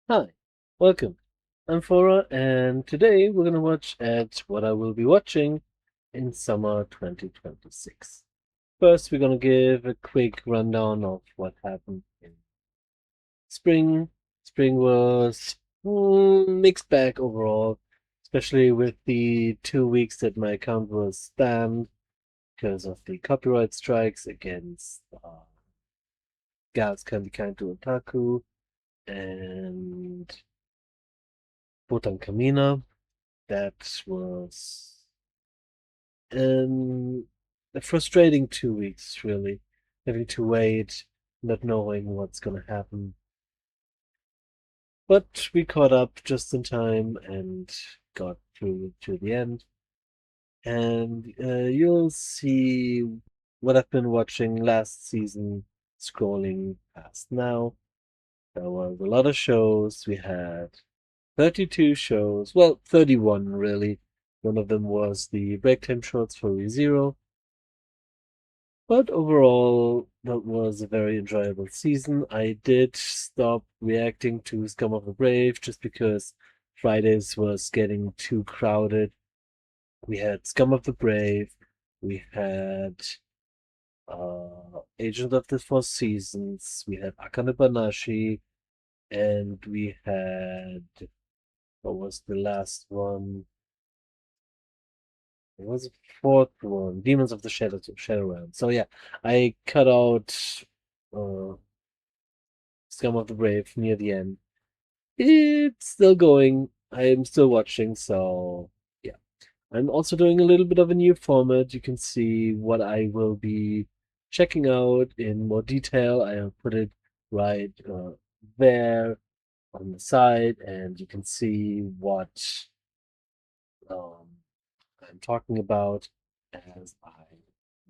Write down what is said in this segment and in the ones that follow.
Hi, welcome. I'm Fora, and today we're gonna watch at what I will be watching in summer 2026. First, we're gonna give a quick rundown of what happened in spring. Spring was mixed bag overall, especially with the 2 weeks that my account was banned because of the copyright strikes against Gals Can Be Kind to Otaku and Botan Kamina. That was a frustrating 2 weeks, really. Having to wait, not knowing what's gonna happen. But we caught up just in time and got through to the end. And you'll see what I've been watching last season, scrolling past now. There was a lot of shows. We had 32 shows. Well, 31 really. One of them was the break time shorts for ReZero. But overall, that was a very enjoyable season. I did stop reacting to Scum of the Brave just because Fridays was getting too crowded. We had Scum of the Brave, we had Agent of the Four Seasons, we had Akane Banashi, and we had what was the last one? It was a fourth one, Demons of the Shadowland. So yeah, I cut out uh, Scum of the Brave near the end. It's still going. I'm still watching, so yeah. I'm also doing a little bit of a new format. You can see what I will be checking out in more detail. I have put it right there on the side, and you can see what um, I'm talking about as I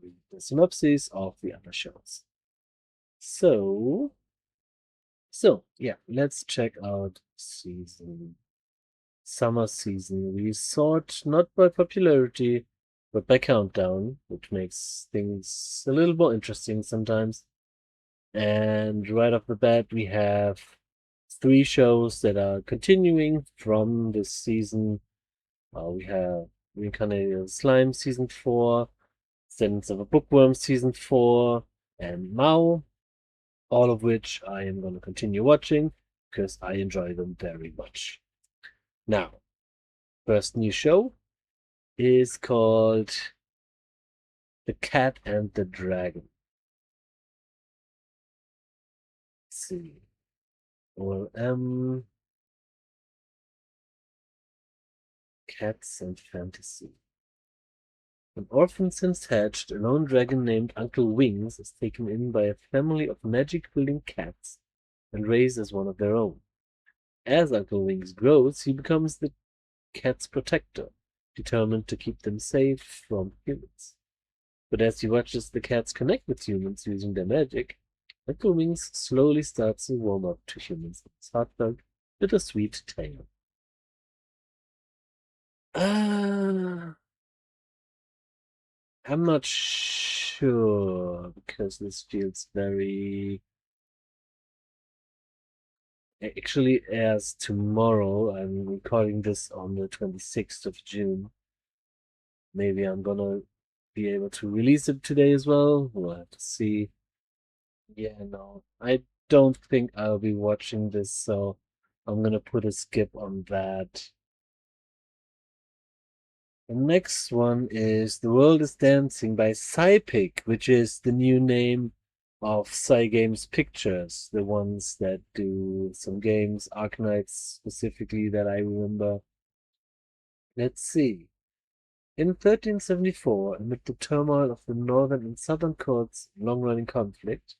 read the synopsis of the other shows. So, yeah, let's check out summer season. We sort not by popularity, but by countdown, which makes things a little more interesting sometimes. And right off the bat, we have three shows that are continuing from this season. We have Reincarnated Slime Season 4, Ascendance of a Bookworm Season 4, and Mao, all of which I am going to continue watching because I enjoy them very much. Now, first new show is called The Cat and the Dragon. Let's see. Or Cats and Fantasy. An orphan since hatched, a lone dragon named Uncle Wings is taken in by a family of magic-wielding cats and raised as one of their own. As Uncle Wings grows, he becomes the cat's protector, determined to keep them safe from humans. But as he watches the cats connect with humans using their magic, Uncle Wings slowly starts to warm up to humans in his heartfelt, bittersweet tale. Uh, I'm not sure because this feels very. It actually airs tomorrow. I'm recording this on the 26th of June. Maybe I'm gonna be able to release it today as well. We'll have to see. Yeah, no, I don't think I'll be watching this, so I'm gonna put a skip on that. The next one is The World is Dancing by Psypic, which is the new name of Cygames Pictures, the ones that do some games, Arknights specifically, that I remember. Let's see. In 1374, amid the turmoil of the northern and southern courts' long-running conflict,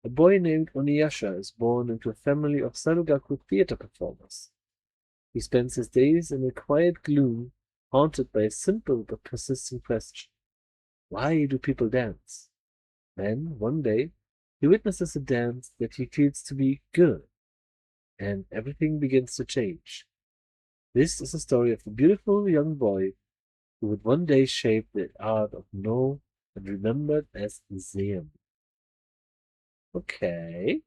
a boy named Oniyasha is born into a family of Sarugaku theater performers. He spends his days in a quiet gloom, haunted by a simple but persistent question. Why do people dance? Then, one day, he witnesses a dance that he feels to be good, and everything begins to change. This is the story of a beautiful young boy who would one day shape the art of No and remembered as Museum. Okay.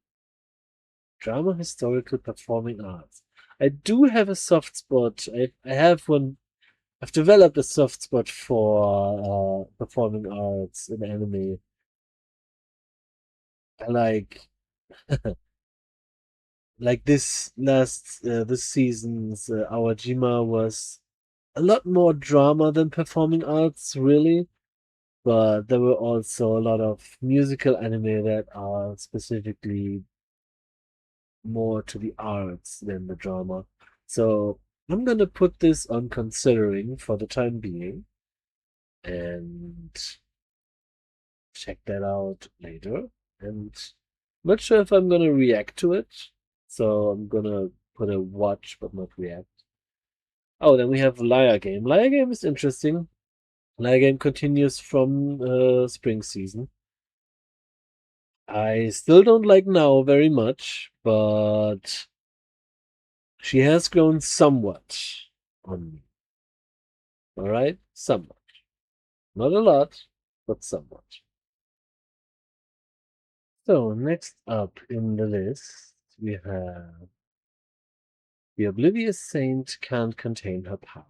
Drama, historical, performing arts. I do have a soft spot. I have one. I've developed a soft spot for performing arts in anime. I like this season's Awajima was a lot more drama than performing arts, really. But there were also a lot of musical anime that are specifically more to the arts than the drama. So I'm gonna put this on considering for the time being and check that out later. And not sure if I'm gonna react to it. So I'm gonna put a watch but not react. Oh, then we have Liar Game. Liar Game is interesting. Liar Game continues from spring season. I still don't like Now very much, but she has grown somewhat on me. Alright? Somewhat. Not a lot, but somewhat. So, next up in the list, we have The Oblivious Saint Can't Contain Her Power.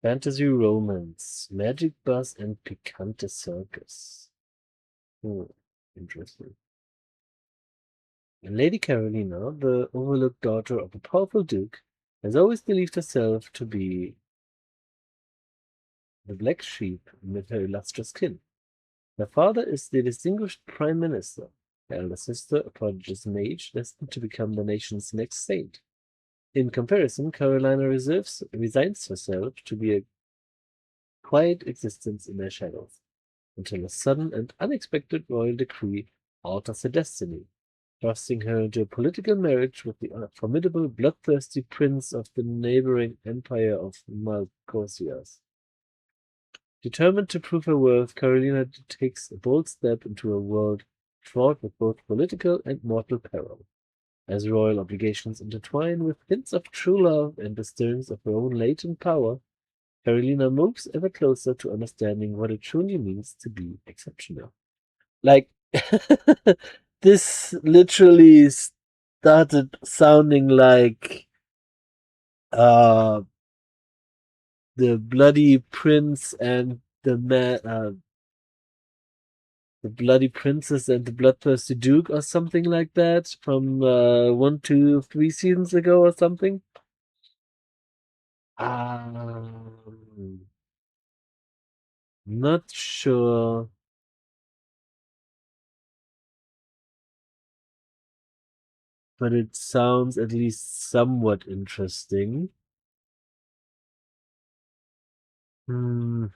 Fantasy Romance, Magic Bus, and Picante Circus. Interesting. Lady Carolina, the overlooked daughter of a powerful duke, has always believed herself to be the black sheep with her illustrious kin. Her father is the distinguished prime minister. Her elder sister, a prodigious mage, destined to become the nation's next saint. In comparison, Carolina resigns herself to be a quiet existence in their shadows, until a sudden and unexpected royal decree alters her destiny, thrusting her into a political marriage with the formidable, bloodthirsty prince of the neighboring empire of Malcosias. Determined to prove her worth, Carolina takes a bold step into a world fraught with both political and mortal peril. As royal obligations intertwine with hints of true love and the stirrings of her own latent power, Carolina moves ever closer to understanding what it truly means to be exceptional. Like, this literally started sounding like uh the Bloody Prince and the Bloody Princess and the Bloodthirsty Duke or something like that from 1, 2, 3 seasons ago or something. Not sure, but it sounds at least somewhat interesting. Hmm.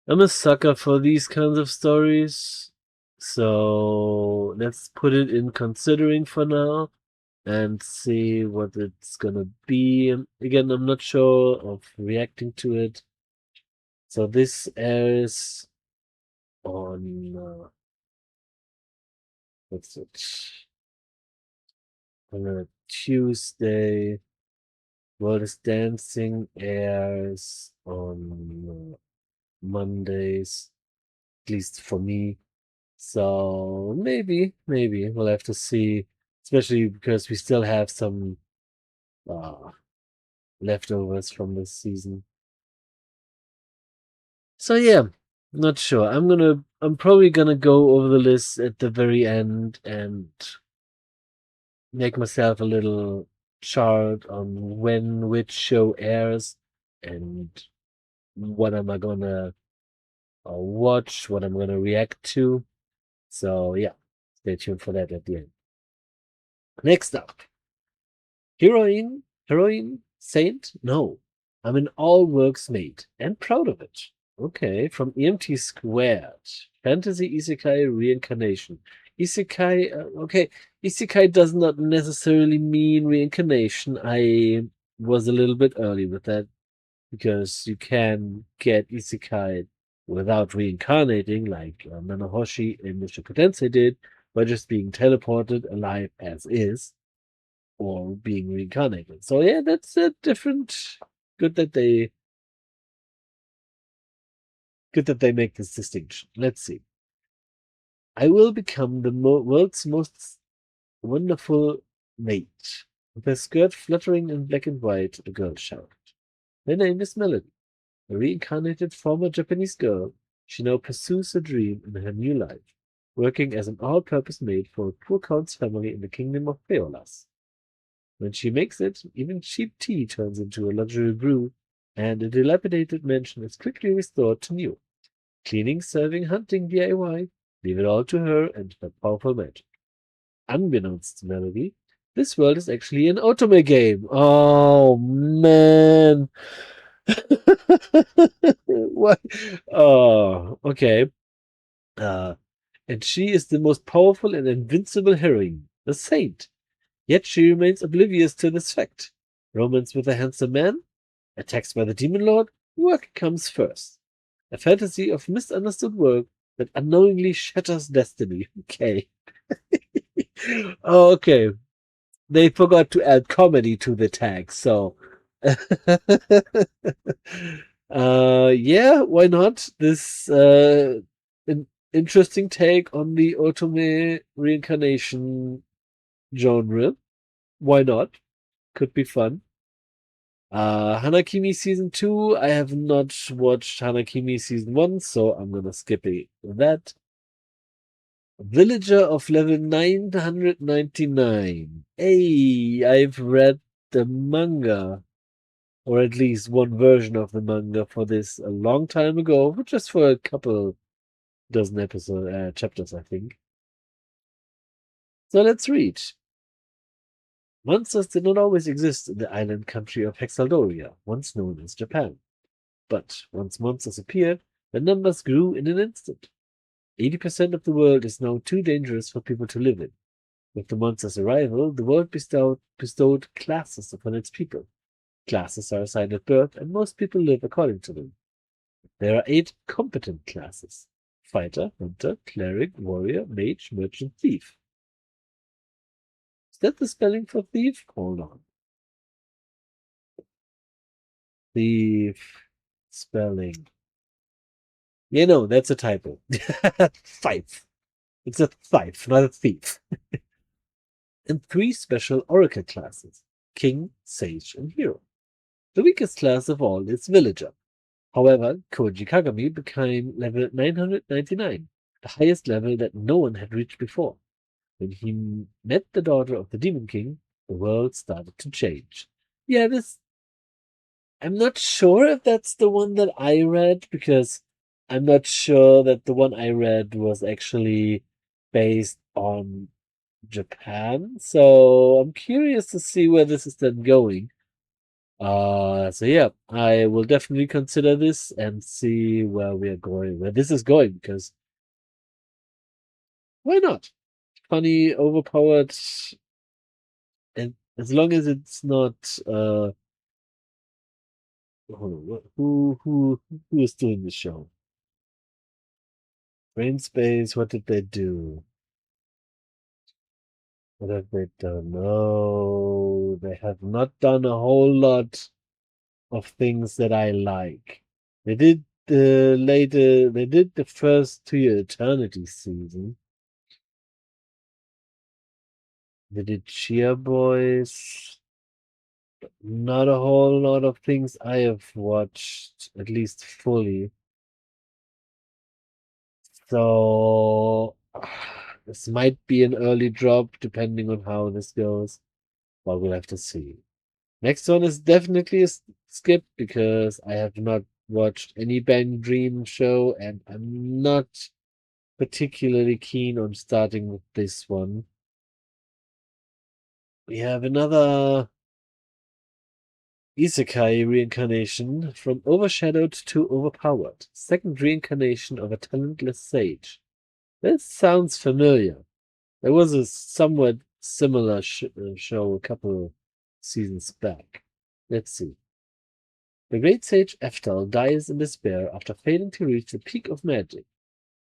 I'm a sucker for these kinds of stories, so let's put it in considering for now and see what it's gonna be. Again, I'm not sure of reacting to it. So this airs on what's it? On a Tuesday. World is Dancing airs on Mondays, at least for me. So maybe we'll have to see, especially because we still have some uh, leftovers from this season. So yeah, not sure. I'm probably gonna go over the list at the very end and make myself a little chart on when which show airs and what am I gonna watch, what I'm gonna react to. So yeah, stay tuned for that at the end. Next up, Heroine, Saint? No, I'm in all works made and proud of it. Okay, from EMT Squared, Fantasy Isekai Reincarnation. Isekai, okay, Isekai does not necessarily mean reincarnation. I was a little bit early with that because you can get Isekai without reincarnating, like Nanahoshi and Mushoku Tensei did, by just being teleported alive as is or being reincarnated. So yeah, that's a different. Good that they make this distinction. Let's see. I will become the world's most wonderful maid. With her skirt fluttering in black and white, the girl shouted. Her name is Melody. A reincarnated former Japanese girl, she now pursues her dream in her new life, working as an all-purpose maid for a poor count's family in the kingdom of Peolas. When she makes it, even cheap tea turns into a luxury brew, and a dilapidated mansion is quickly restored to new. Cleaning, serving, hunting, DIY, leave it all to her and her powerful magic. Unbeknownst to Melody, this world is actually an otome game. Oh, man. What? Oh, okay. And she is the most powerful and invincible heroine, a saint. Yet she remains oblivious to this fact. Romance with a handsome man, attacks by the demon lord, work comes first. A fantasy of misunderstood work that unknowingly shatters destiny. Okay. Oh, okay. They forgot to add comedy to the tag, so yeah, why not? This an interesting take on the otome reincarnation genre. Why not? Could be fun. Hana-Kimi season 2. I have not watched Hana-Kimi season 1, so I'm gonna skip that. Villager of level 999. Hey, I've read the manga, or at least one version of the manga for this a long time ago, just for a couple dozen chapters, I think. So let's read. Monsters did not always exist in the island country of Hexaldoria, once known as Japan. But once monsters appeared, the numbers grew in an instant. 80% of the world is now too dangerous for people to live in. With the monster's arrival, the world bestowed classes upon its people. Classes are assigned at birth, and most people live according to them. There are 8 competent classes: fighter, hunter, cleric, warrior, mage, merchant, thief. Is that the spelling for thief? Hold on. Thief spelling. Yeah, no, that's a typo. Thief. It's a thief, not a thief. And 3 special oracle classes: king, sage, and hero. The weakest class of all is villager. However, Koji Kagami became level 999, the highest level that no one had reached before. When he met the daughter of the Demon King, the world started to change. Yeah, I'm not sure if that's the one that I read, because I'm not sure that the one I read was actually based on Japan. So I'm curious to see where this is then going. So yeah, I will definitely consider this and see where this is going, because why not? Funny, overpowered, and as long as it's not who is doing the show? Brain Space, what did they do? What have they done? No, they have not done a whole lot of things that I like. They did the first 2 Eternity season. They did Cheer Boys. Not a whole lot of things I have watched, at least fully. So this might be an early drop depending on how this goes, but we'll have to see. Next one is definitely a skip, because I have not watched any Bang Dream show, and I'm not particularly keen on starting with this one. We have another Isekai reincarnation, from Overshadowed to Overpowered. Second reincarnation of a talentless sage. This sounds familiar. There was a somewhat similar show a couple seasons back. Let's see. The great sage Eftal dies in despair after failing to reach the peak of magic.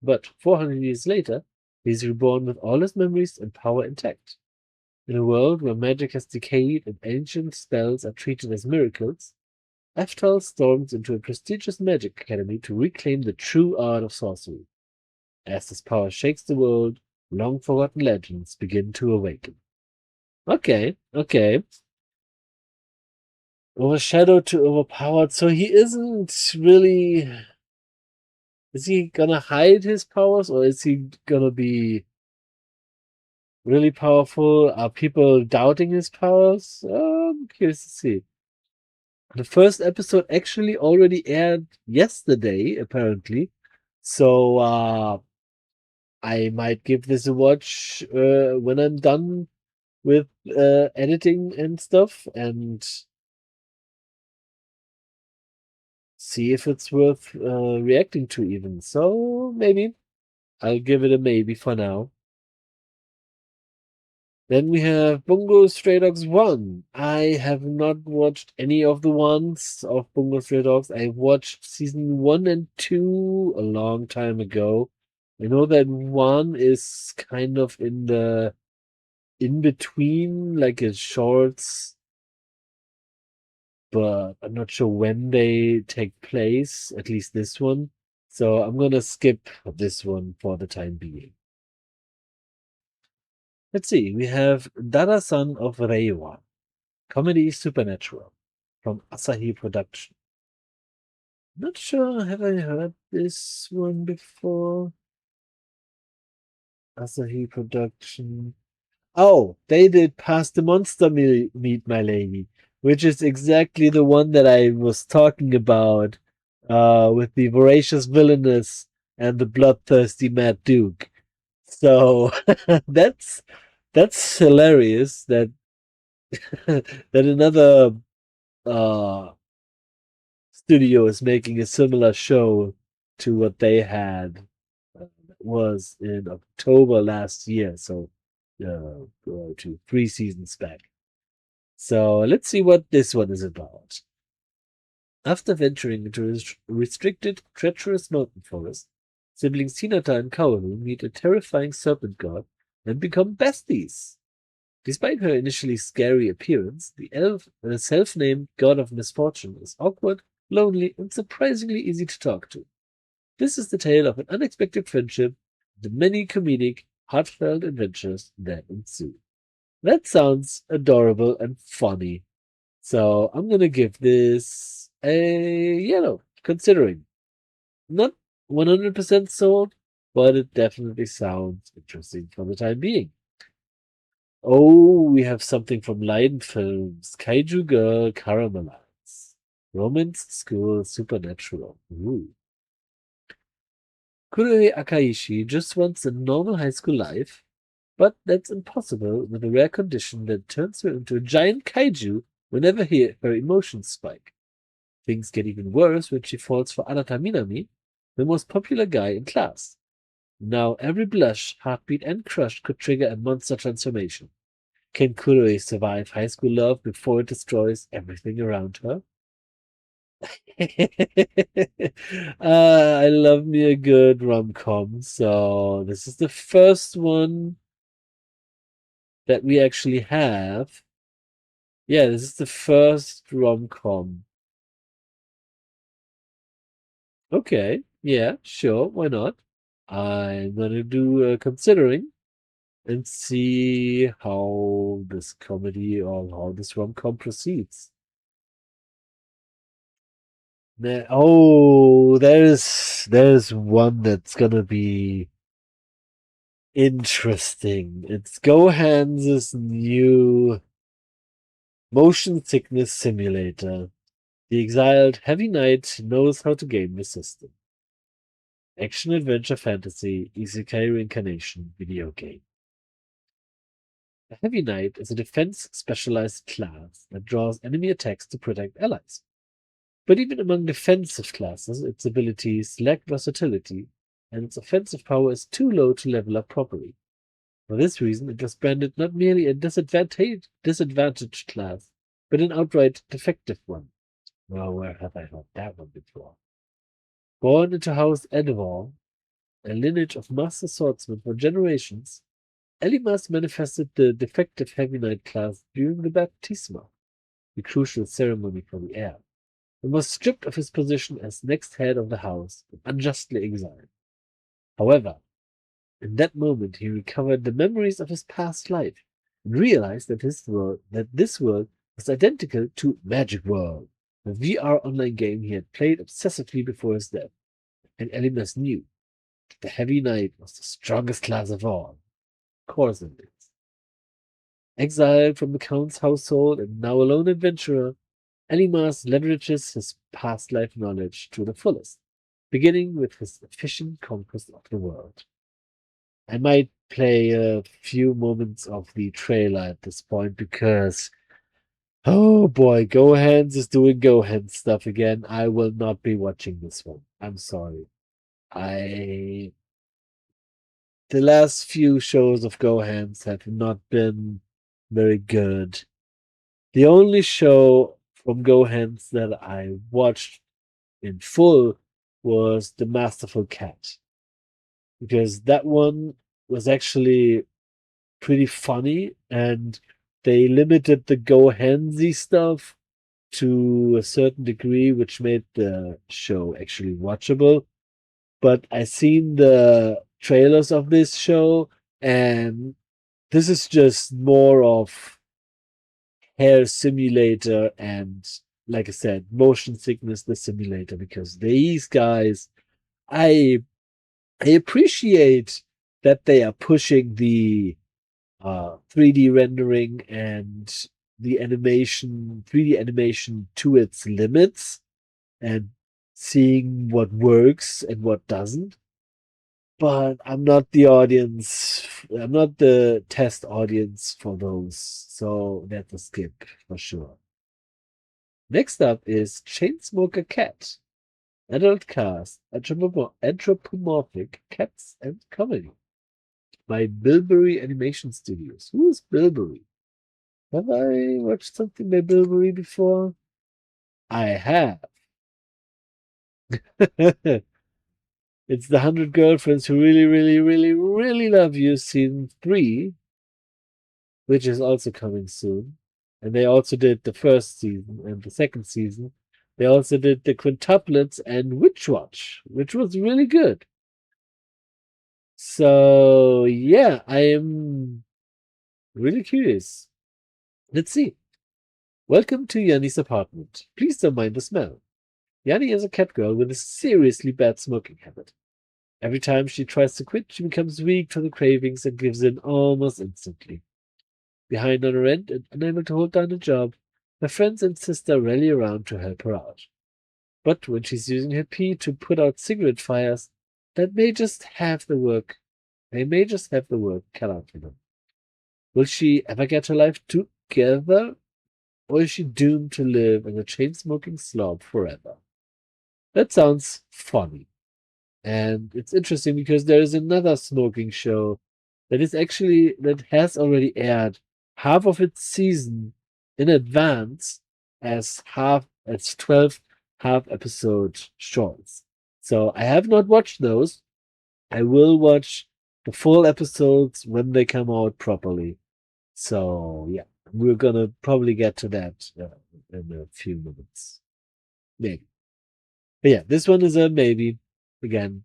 But 400 years later, he is reborn with all his memories and power intact. In a world where magic has decayed and ancient spells are treated as miracles, Eftal storms into a prestigious magic academy to reclaim the true art of sorcery. As this power shakes the world, long-forgotten legends begin to awaken. Okay. Overshadowed to overpowered, so he isn't really... Is he gonna hide his powers, or is he gonna be really powerful? Are people doubting his powers? I'm curious to see. The first episode actually already aired yesterday, apparently. So I might give this a watch when I'm done with editing and stuff, and see if it's worth reacting to even. So maybe I'll give it a maybe for now. Then we have Bungo Stray Dogs 1. I have not watched any of the ones of Bungo Stray Dogs. I watched season 1 and 2 a long time ago. I know that 1 is kind of in the in-between, like it's shorts, but I'm not sure when they take place, at least this one. So I'm gonna skip this one for the time being. Let's see, we have Dara-san of Reiwa, comedy supernatural, from Asahi Production. Not sure, have I heard this one before? Asahi Production. Oh, they did Past the Monster Meet My Lady, which is exactly the one that I was talking about, with the voracious villainous and the bloodthirsty Mad Duke. So that's hilarious that that another studio is making a similar show to what they had. Was in October last year, so 3 seasons back. So let's see what this one is about. After venturing into a restricted, treacherous mountain forest, siblings Hinata and Kaoru meet a terrifying serpent god and become besties. Despite her initially scary appearance, the self-named god of misfortune is awkward, lonely, and surprisingly easy to talk to. This is the tale of an unexpected friendship, the many comedic, heartfelt adventures that ensue. That sounds adorable and funny. So I'm gonna give this a yellow, considering. Not 100% sold, but it definitely sounds interesting for the time being. Oh, we have something from Leiden Films. Kaiju Girl Caramelize. Romance School Supernatural. Ooh. Kuroi Akaishi just wants a normal high school life, but that's impossible with a rare condition that turns her into a giant kaiju whenever her emotions spike. Things get even worse when she falls for Anata Minami, the most popular guy in class. Now every blush, heartbeat, and crush could trigger a monster transformation. Can Kuroi survive high school love before it destroys everything around her? I love me a good rom-com, so this is the first one that we actually have. Yeah, this is the first rom-com. Okay, yeah, sure, why not? I'm gonna do considering and see how this comedy or how this rom-com proceeds. There's one that's gonna be interesting. It's Gohan's new motion sickness simulator. The exiled Heavy Knight knows how to game the system. Action adventure fantasy isekai reincarnation video game. A Heavy Knight is a defense specialized class that draws enemy attacks to protect allies. But even among defensive classes, its abilities lack versatility, and its offensive power is too low to level up properly. For this reason, it was branded not merely a disadvantaged class, but an outright defective one. Well, where have I heard that one before? Born into House Edwall, a lineage of master swordsmen for generations, Elimas manifested the defective Heavy Knight class during the Baptisma, the crucial ceremony for the heir, and was stripped of his position as next head of the house and unjustly exiled. However, In that moment, he recovered the memories of his past life and realized that this world was identical to Magic World, the VR online game he had played obsessively before his death. And Elimas knew that the Heavy Knight was the strongest class of all. Of course it is. Exiled from the Count's household and now a lone adventurer, Elimas leverages his past life knowledge to the fullest, beginning with his efficient conquest of the world. I might play a few moments of the trailer at this point because, oh boy, Gohans is doing Gohan stuff again. I will not be watching this one. I'm sorry. The last few shows of Gohans have not been very good. The only show from Gohans that I watched in full was The Masterful Cat, because that one was actually pretty funny, and they limited the Gohansy stuff to a certain degree, which made the show actually watchable. But I seen the trailers of this show, and this is just more of hair simulator and, like I said, motion sickness the simulator, because these guys, I I appreciate that they are pushing the 3D rendering and the animation, 3D animation to its limits and seeing what works and what doesn't. But I'm not the audience, I'm not the test audience for those, so that's a skip for sure. Next up is Chainsmoker Cat, adult cast, anthropomorphic cats and comedy by Bilberry Animation Studios. Who is Bilberry? Have I watched something by Bilberry before? I have. It's the 100 Girlfriends Who Really, Really, Really, Really Love You, Season 3, which is also coming soon. And they also did the first season and the second season. They also did the quintuplets and Witch Watch, which was really good. So, yeah, I am really curious. Let's see. Welcome to Yanni's apartment. Please don't mind the smell. Yanni is a cat girl with a seriously bad smoking habit. Every time she tries to quit, she becomes weak to the cravings and gives in almost instantly. Behind on rent and unable to hold down a job, her friends and sister rally around to help her out. But when she's using her pee to put out cigarette fires, that may just have the work. They may just have the work cut out for them. Will she ever get her life together? Or is she doomed to live as a chain-smoking slob forever? That sounds funny. And it's interesting because there is another smoking show that has already aired half of its season in advance as 12 half episode shorts. So I have not watched those. I will watch the full episodes when they come out properly. So yeah, we're gonna probably get to that in a few minutes. Maybe. But yeah, this one is a maybe. Again,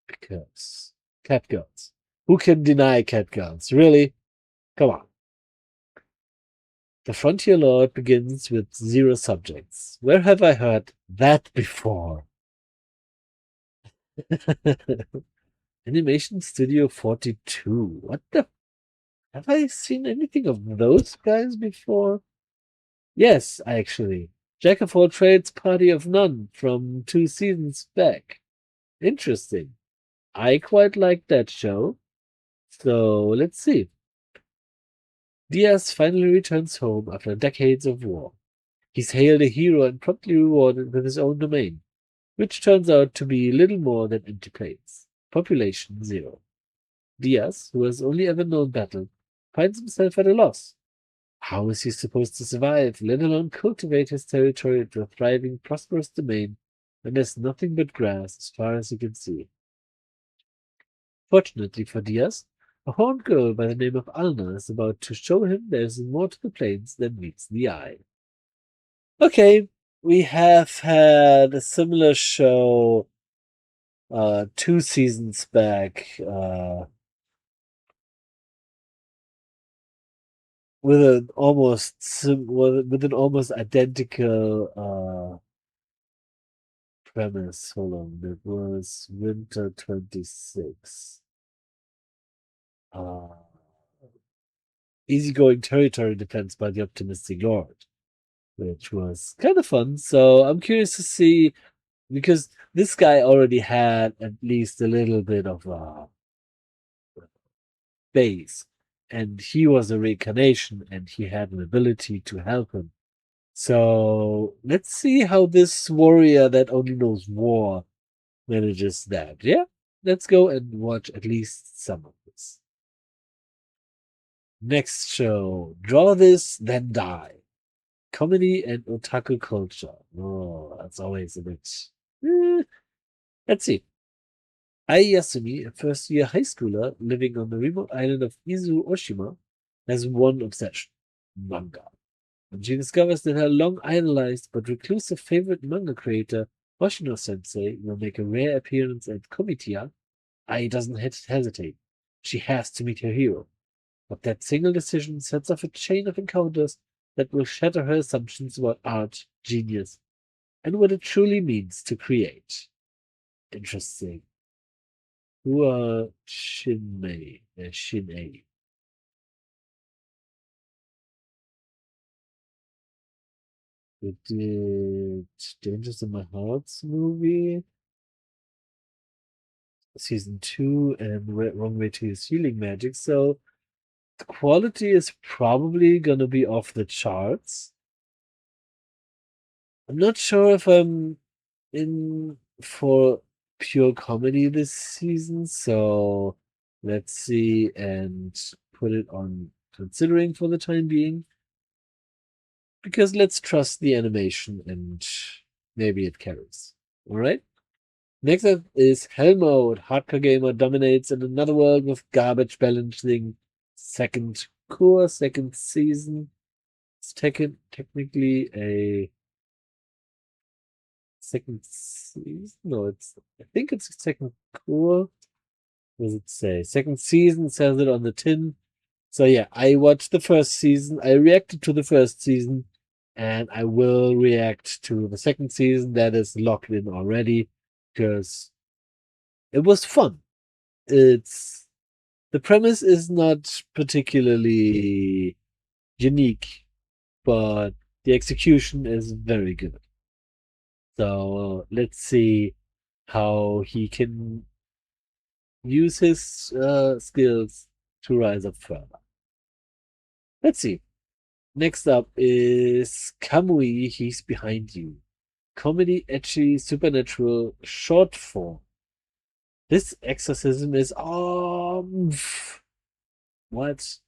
because cat girls. Who can deny cat girls? Really? Come on. The Frontier Lord begins with 0 subjects. Where have I heard that before? Animation Studio 42. What the? Have I seen anything of those guys before? Yes, actually. Jack of all trades, party of none from 2 seasons back. Interesting. I quite like that show. So let's see. Diaz finally returns home after decades of war. He's hailed a hero and promptly rewarded with his own domain, which turns out to be little more than empty plains. Population 0. Diaz, who has only ever known battle, finds himself at a loss. How is he supposed to survive, let alone cultivate his territory into a thriving, prosperous domain when there's nothing but grass as far as he can see? Fortunately for Diaz, a horned girl by the name of Alna is about to show him there's more to the plains than meets the eye. Okay, we have had a similar show 2 seasons back, with an almost identical premise. Hold on, it was Winter 26. Easygoing territory defense by the optimistic lord, which was kind of fun. So I'm curious to see, because this guy already had at least a little bit of a base, and he was a reincarnation, and he had an ability to help him. So let's see how this warrior that only knows war manages that. Yeah, let's go and watch at least some of this. Next show, Draw This, Then Die. Comedy and otaku culture. Oh, that's always a bit... Let's see. Ai Yasumi, a first-year high schooler living on the remote island of Izu Oshima, has one obsession: manga. When she discovers that her long-idolized but reclusive favorite manga creator, Hoshino-sensei, will make a rare appearance at Komitia, Ai doesn't hesitate. She has to meet her hero. But that single decision sets off a chain of encounters that will shatter her assumptions about art, genius, and what it truly means to create. Interesting. Who are Shin-A? Who did Dangers in My Heart's movie, season 2, and Wrong Way to His Healing Magic. So the quality is probably gonna be off the charts. I'm not sure if I'm in for pure comedy this season, so let's see and put it on considering for the time being. Because let's trust the animation and maybe it carries. Alright? Next up is Hell Mode. Hardcore gamer dominates in another world with garbage balancing. Second season. It's technically a second season. No, I think it's a second core. What does it say? Second season, says it on the tin. So yeah, I watched the first season. I reacted to the first season, and I will react to the second season. That is locked in already because it was fun. The premise is not particularly unique, but the execution is very good. So let's see how he can use his skills to rise up further. Let's see. Next up is KAMUI He's Behind You. Comedy, ecchi, supernatural, short form. This exorcism is what?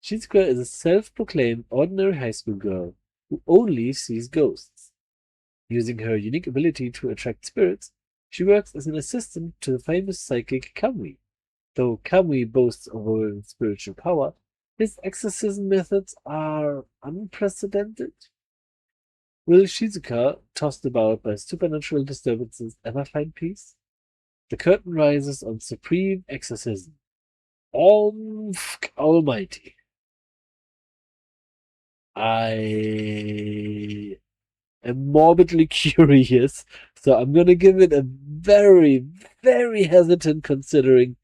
Shizuka is a self-proclaimed ordinary high school girl who only sees ghosts. Using her unique ability to attract spirits, she works as an assistant to the famous psychic Kamui. Though Kamui boasts overwhelming spiritual power, his exorcism methods are unprecedented. Will Shizuka, tossed about by supernatural disturbances, ever find peace? The curtain rises on supreme exorcism. Almighty. I am morbidly curious, so I'm gonna give it a very, very hesitant considering,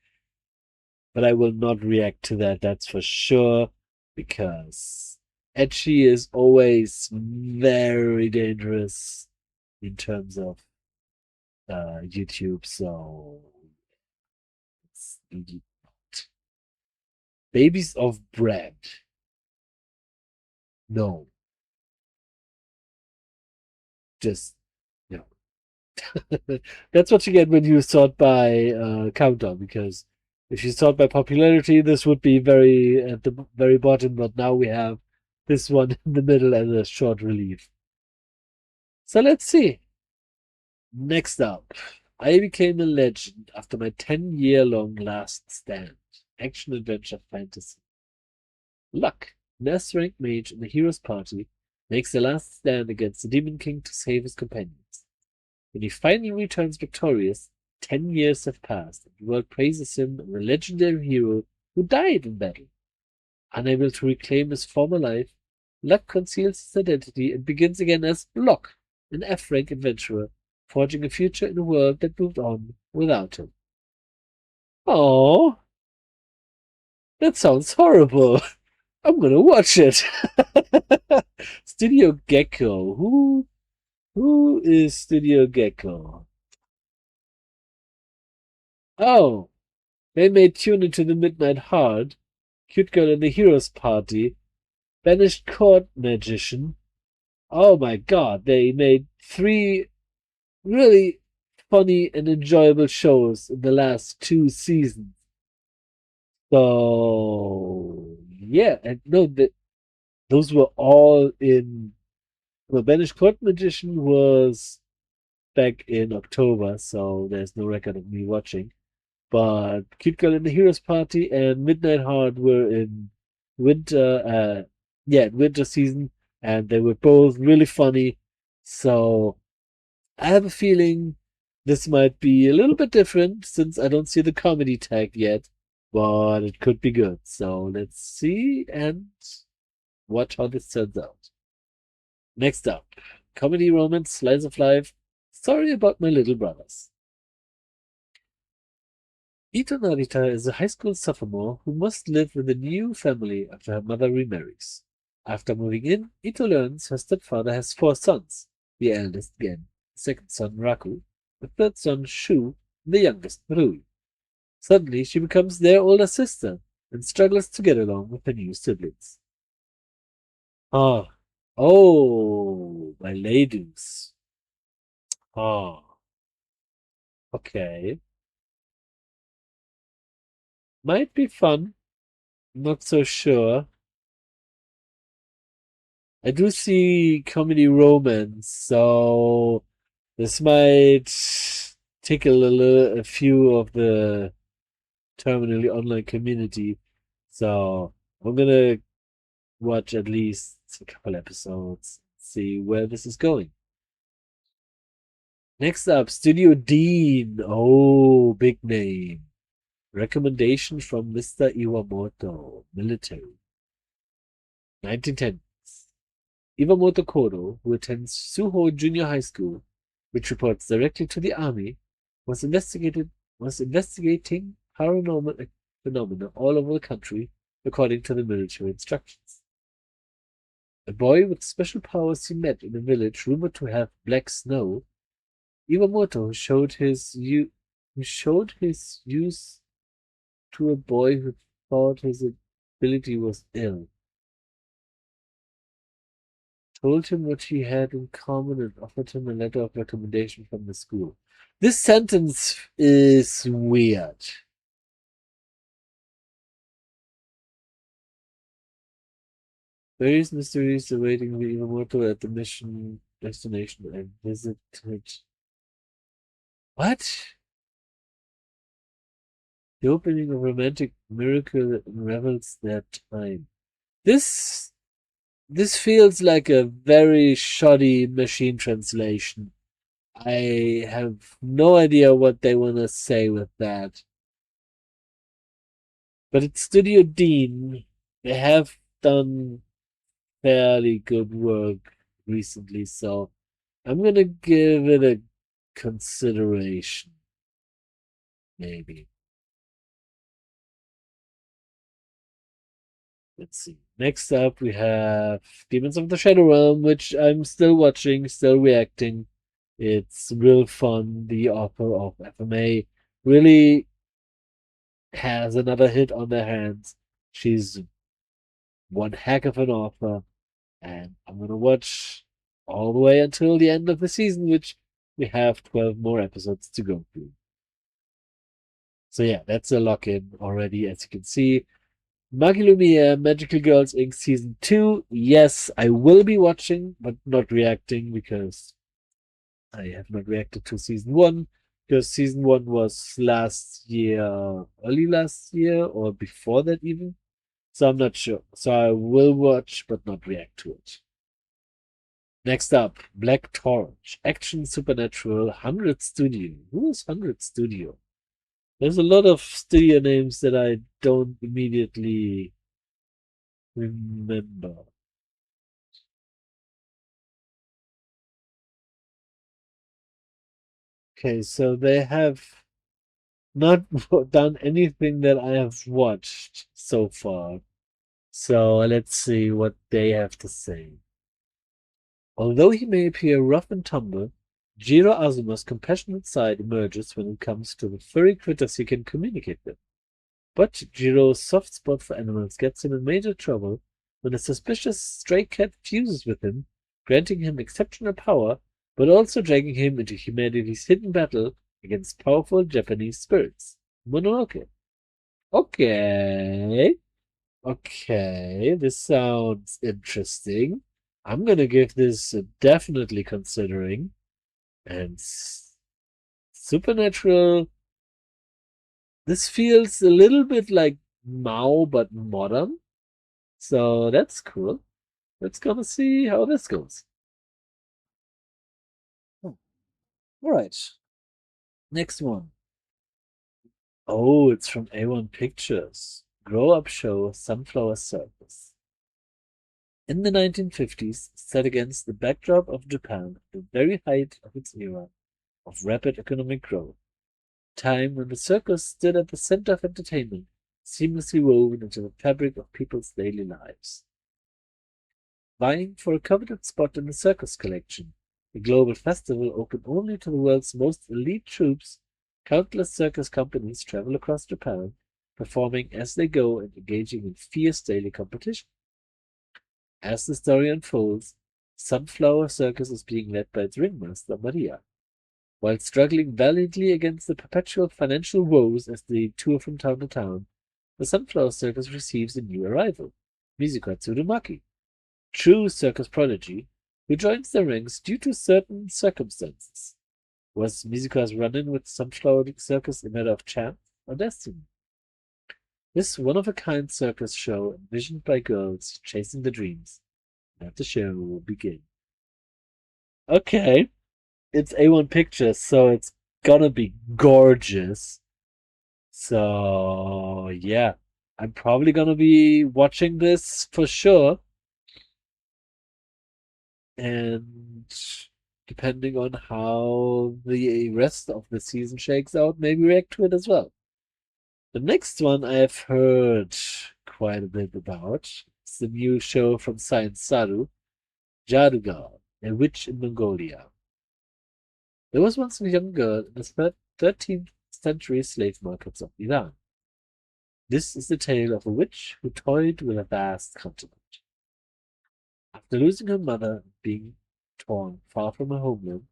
but I will not react to that, that's for sure, because ecchi is always very dangerous in terms of YouTube, so it's not. Babies of Bread. No. Just no. That's what you get when you sort by countdown, because if you sort by popularity, this would be very at the very bottom, but now we have this one in the middle as a short relief. So let's see. Next up, I became a legend after my 10-year-long last stand. Action adventure fantasy. Luck, an S-rank mage in the hero's party, makes the last stand against the Demon King to save his companions. When he finally returns victorious, 10 years have passed, and the world praises him as a legendary hero who died in battle. Unable to reclaim his former life, Luck conceals his identity and begins again as Locke, an F-rank adventurer, forging a future in a world that moved on without him. Oh, that sounds horrible. I'm gonna watch it. Studio Gecko. Who is Studio Gecko? Oh, they made Tune Into the Midnight Heart, Cute Girl in the Heroes Party, Banished Court Magician. Oh my god, they made 3 really funny and enjoyable shows in the last 2 seasons. So yeah, and no, those were all in. The Banished Court Magician was back in October, so there's no record of me watching. But Cute Girl in the Heroes Party and Midnight Heart were in winter, winter season, and they were both really funny. So I have a feeling this might be a little bit different since I don't see the comedy tag yet, but it could be good. So let's see and watch how this turns out. Next up, comedy, romance, slice of life, story about my little brothers. Ito Narita is a high school sophomore who must live with a new family after her mother remarries. After moving in, Ito learns her stepfather has 4 sons, the eldest Gen, the second son Raku, the third son Shu, and the youngest Rui. Suddenly, she becomes their older sister and struggles to get along with her new siblings. Ah, oh, my ladies. Ah, okay. Might be fun. Not so sure. I do see comedy romance, so this might tickle a few of the terminally online community. So I'm gonna watch at least a couple episodes, see where this is going. Next up, Studio Dean. Oh, big name. Recommendation from Mr. Iwamoto, military. 1910s. Iwamoto Kodo, who attends Suho Junior High School, which reports directly to the army, was investigating paranormal phenomena all over the country, according to the military instructions. A boy with special powers he met in a village rumored to have black snow. Iwamoto showed his use to a boy who thought his ability was ill. Told him what he had in common and offered him a letter of recommendation from the school. This sentence is weird. Various mysteries awaiting the Iwamoto at the mission destination I visited. What? The opening of Romantic Miracle unravels their time. This feels like a very shoddy machine translation. I have no idea what they want to say with that. But it's Studio Dean. They have done fairly good work recently, so I'm gonna give it a consideration. Maybe. Let's see. Next up, we have Demons of the Shadow Realm, which I'm still watching, still reacting. It's real fun. The author of FMA really has another hit on their hands. She's one heck of an author, and I'm gonna watch all the way until the end of the season, which we have 12 more episodes to go through. So yeah, that's a lock-in already, as you can see. Magilumiere Magical Girls Inc. Season 2. Yes, I will be watching, but not reacting because I have not reacted to Season 1. Because Season 1 was last year, early last year, or before that even. So I'm not sure. So I will watch, but not react to it. Next up, Black Torch, Action Supernatural, 100 Studio. Who is 100 Studio? There's a lot of studio names that I don't immediately remember. Okay, so they have not done anything that I have watched so far. So let's see what they have to say. Although he may appear rough and tumble, Jiro Azuma's compassionate side emerges when it comes to the furry critters he can communicate with. But Jiro's soft spot for animals gets him in major trouble when a suspicious stray cat fuses with him, granting him exceptional power, but also dragging him into humanity's hidden battle against powerful Japanese spirits. Mononoke. Okay. Okay, this sounds interesting. I'm gonna give this a definitely considering. And Supernatural, this feels a little bit like Mao, but modern. So that's cool. Let's gonna see how this goes. Oh, all right. Next one. Oh, it's from A1 Pictures. Grow Up Show Sunflower Circus. In the 1950s, set against the backdrop of Japan at the very height of its era of rapid economic growth, time when the circus stood at the center of entertainment, seamlessly woven into the fabric of people's daily lives. Vying for a coveted spot in the circus collection, the global festival open only to the world's most elite troops, countless circus companies travel across Japan, performing as they go and engaging in fierce daily competition. As the story unfolds, Sunflower Circus is being led by its ringmaster, Maria. While struggling valiantly against the perpetual financial woes as they tour from town to town, the Sunflower Circus receives a new arrival, Mizuka Tsurumaki, true circus prodigy, who joins the ranks due to certain circumstances. Was Mizuka's run-in with Sunflower Circus a matter of chance or destiny? This one-of-a-kind circus show envisioned by girls chasing their dreams. Let the show will begin. Okay, it's A1 Pictures, so it's gonna be gorgeous. So, yeah, I'm probably gonna be watching this for sure. And depending on how the rest of the season shakes out, maybe react to it as well. The next one I've heard quite a bit about. It's the new show from Science Saru, Jaadugar, a witch in Mongolia. There was once a young girl in the 13th century slave markets of Iran. This is the tale of a witch who toyed with a vast continent. After losing her mother and being torn far from her homeland,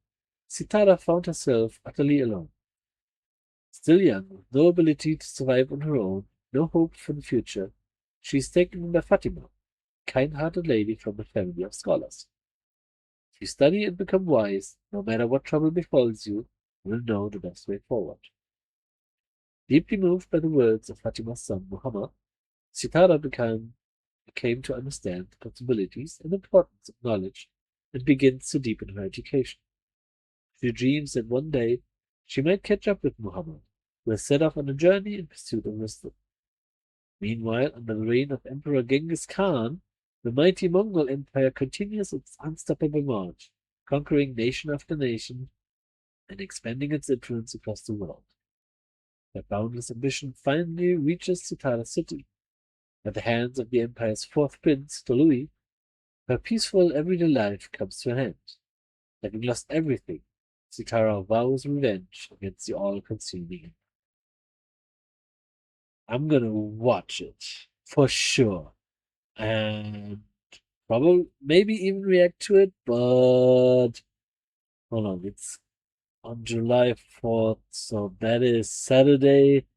Sitara found herself utterly alone. Still young, with no ability to survive on her own, no hope for the future, she is taken in by Fatima, a kind-hearted lady from a family of scholars. If you study and become wise, no matter what trouble befalls you, you will know the best way forward. Deeply moved by the words of Fatima's son Muhammad, Sitara came to understand the possibilities and importance of knowledge and begins to deepen her education. She dreams that one day she might catch up with Muhammad, who has set off on a journey in pursuit of wisdom. Meanwhile, under the reign of Emperor Genghis Khan, the mighty Mongol Empire continues its unstoppable march, conquering nation after nation and expanding its influence across the world. Their boundless ambition finally reaches Sitara City. At the hands of the empire's fourth prince, Tolui, her peaceful everyday life comes to an end. Having lost everything, Sitara vows revenge against the all-consuming. I'm gonna watch it for sure, and probably maybe even react to it. But hold on, it's on July 4th, so that is Saturday.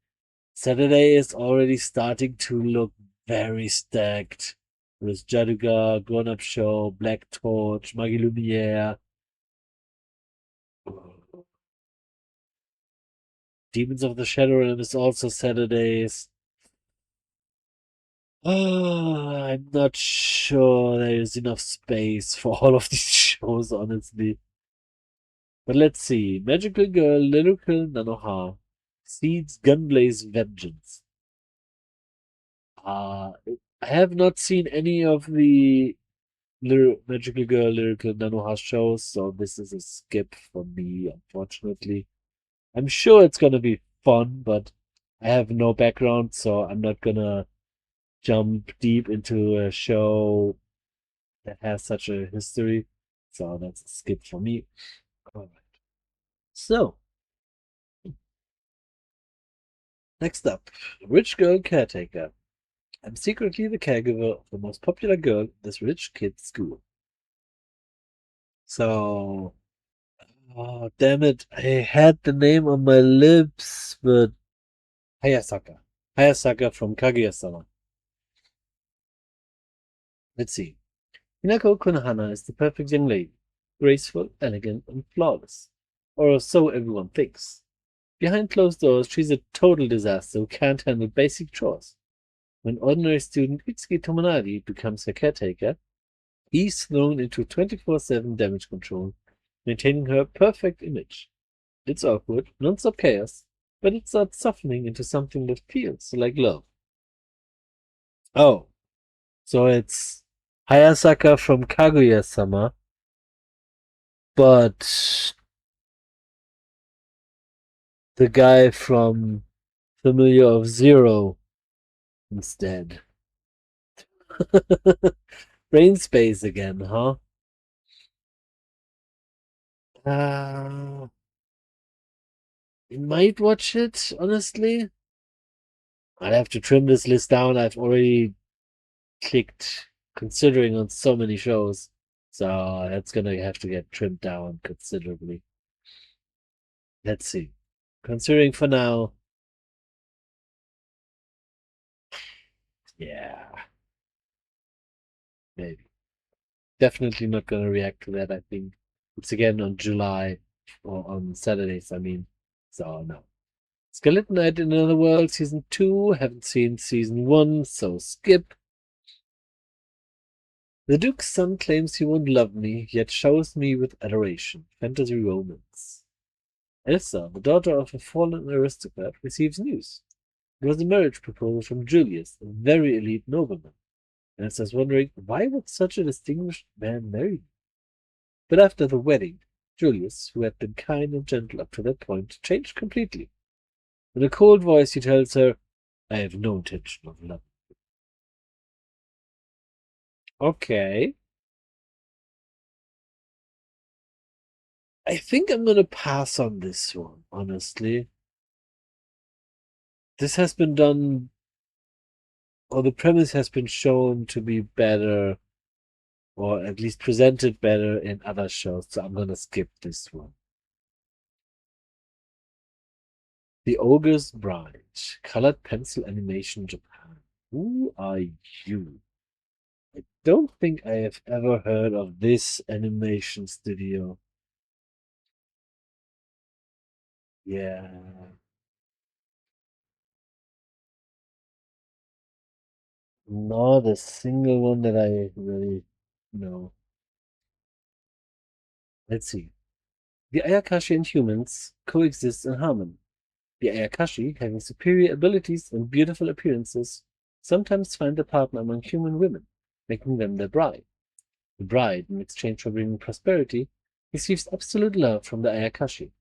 Saturday is already starting to look very stacked. There's Jaadugar, Grown Up Show, Black Torch, Magilumiere. Demons of the Shadow Realm is also Saturdays. I'm not sure there is enough space for all of these shows, honestly. But let's see. Magical Girl, Lyrical Nanoha, Seeds Gunblaze Vengeance. Uh, I have not seen any of the Magical Girl, Lyrical Nanoha shows, so this is a skip for me, unfortunately. I'm sure it's gonna be fun, but I have no background, so I'm not gonna jump deep into a show that has such a history. So that's a skip for me. All right. So, next up, Rich Girl Caretaker. I'm secretly the caregiver of the most popular girl in this rich kid's school. So, oh, damn it. I had the name on my lips, but Hayasaka. Hayasaka from Kaguya-sama. Let's see. Hinako Konohana is the perfect young lady. Graceful, elegant, and flawless. Or so everyone thinks. Behind closed doors, she's a total disaster who can't handle basic chores. When ordinary student Itsuki Tomonari becomes her caretaker, he's thrown into 24/7 damage control, maintaining her perfect image. It's awkward, non-stop chaos, but it starts softening into something that feels like love. Oh, so it's Hayasaka from Kaguya-sama, but the guy from Familiar of Zero instead. Brain space again, huh? I might watch it, honestly. I'd have to trim this list down. I've already clicked considering on so many shows. So that's gonna have to get trimmed down considerably. Let's see. Considering for now, yeah, maybe. Definitely not gonna react to that, I think. It's again on July or on Saturdays, I mean. So no. Skeleton Knight in Another World Season 2. Haven't seen Season 1, so skip. The Duke's son claims he won't love me, yet showers me with adoration. Fantasy romance. Elsa, the daughter of a fallen aristocrat, receives news. It was a marriage proposal from Julius, a very elite nobleman. Elsa's wondering, why would such a distinguished man marry me? But after the wedding, Julius, who had been kind and gentle up to that point, changed completely. In a cold voice, he tells her, I have no intention of loving. Okay. I think I'm gonna pass on this one, honestly. This has been done, or the premise has been shown to be better, or at least presented better in other shows, so I'm gonna skip this one. The Ogre's Bride, colored pencil animation Japan. Who are you? I don't think I have ever heard of this animation studio. Yeah. Not a single one that I really know. Let's see. The Ayakashi and humans coexist in harmony. The Ayakashi, having superior abilities and beautiful appearances, sometimes find a partner among human women, making them their bride. The bride, in exchange for bringing prosperity, receives absolute love from the Ayakashi.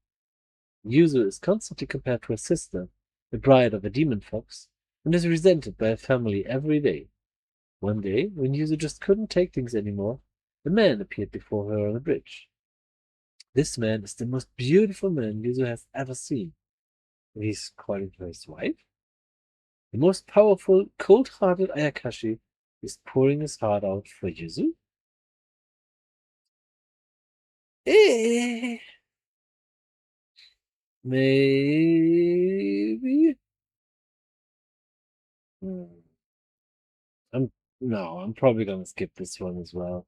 Yuzu is constantly compared to her sister, the bride of a demon fox, and is resented by her family every day. One day, when Yuzu just couldn't take things anymore, a man appeared before her on a bridge. This man is the most beautiful man Yuzu has ever seen. And he's calling her his wife? The most powerful, cold-hearted Ayakashi is pouring his heart out for Yuzu? Eh, maybe? Hmm. I'm no, I'm probably gonna skip this one as well.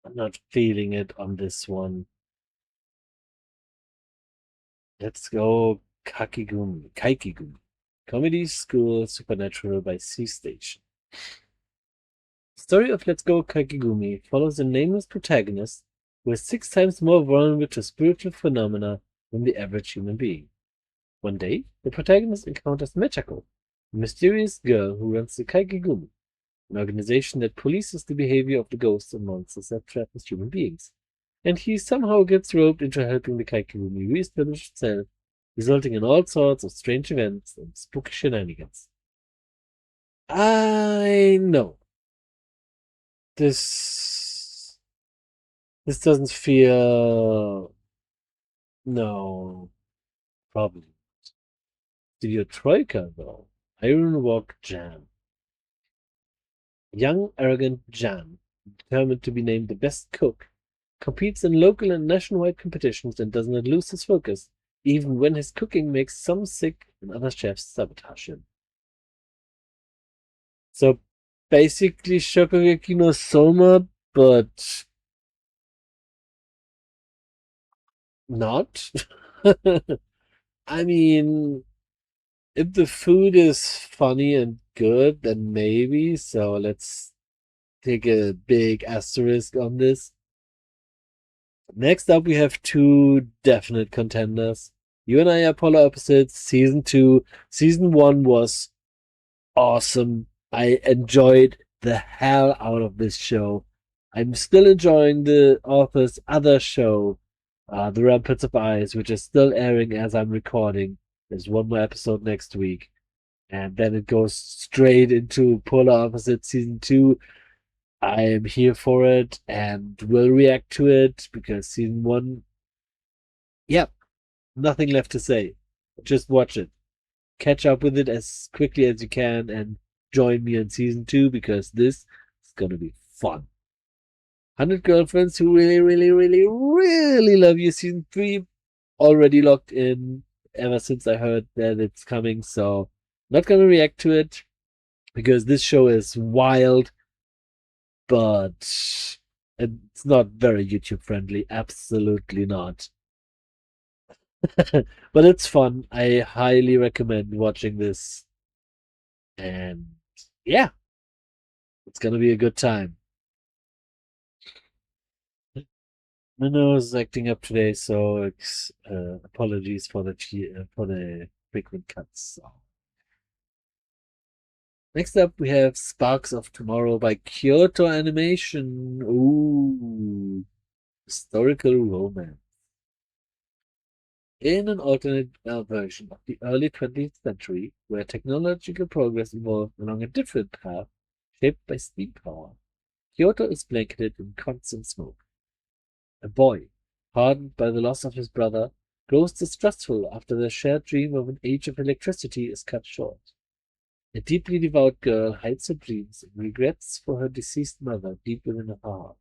I'm not feeling it on this one. Let's go Kakigumi. Kaikigumi. Comedy School Supernatural by Sea Station. The story of Let's Go KAIKIGUMI follows a nameless protagonist who is 6 times more vulnerable to spiritual phenomena than the average human being. One day, the protagonist encounters Mechako, a mysterious girl who runs the KAIKIGUMI, an organization that polices the behavior of the ghosts and monsters that threaten human beings. And he somehow gets roped into helping the KAIKIGUMI re-establish itself, resulting in all sorts of strange events and spooky shenanigans. I know. This doesn't feel... No. Probably. Studio Troika, though. Iro Wok Jan. Young, arrogant Jan, determined to be named the best cook, competes in local and nationwide competitions and does not lose his focus, even when his cooking makes some sick and other chefs sabotage him. So basically Shokugeki no Soma, but not. I mean, if the food is funny and good, then maybe. So let's take a big asterisk on this. Next up, we have 2 definite contenders. You and I are polar opposites. Season 2. Season 1 was awesome. I enjoyed the hell out of this show. I'm still enjoying the author's other show, The Rampants of Ice, which is still airing as I'm recording. There's one more episode next week. And then it goes straight into Polar Opposite Season 2. I am here for it and will react to it because Season 1, yep, nothing left to say. Just watch it. Catch up with it as quickly as you can and join me on Season 2 because this is going to be fun. 100 Girlfriends Who Really, Really, Really, Really Love You. Season 3 already locked in ever since I heard that it's coming. So not going to react to it because this show is wild, but it's not very YouTube friendly. Absolutely not. But it's fun. I highly recommend watching this. And yeah, it's going to be a good time. My nose is acting up today, so apologies for the frequent cuts. So. Next up, we have Sparks of Tomorrow by Kyoto Animation. Ooh, historical romance. In an alternate version of the early 20th century, where technological progress evolved along a different path, shaped by steam power, Kyoto is blanketed in constant smoke. A boy, hardened by the loss of his brother, grows distrustful after their shared dream of an age of electricity is cut short. A deeply devout girl hides her dreams and regrets for her deceased mother deep within her heart.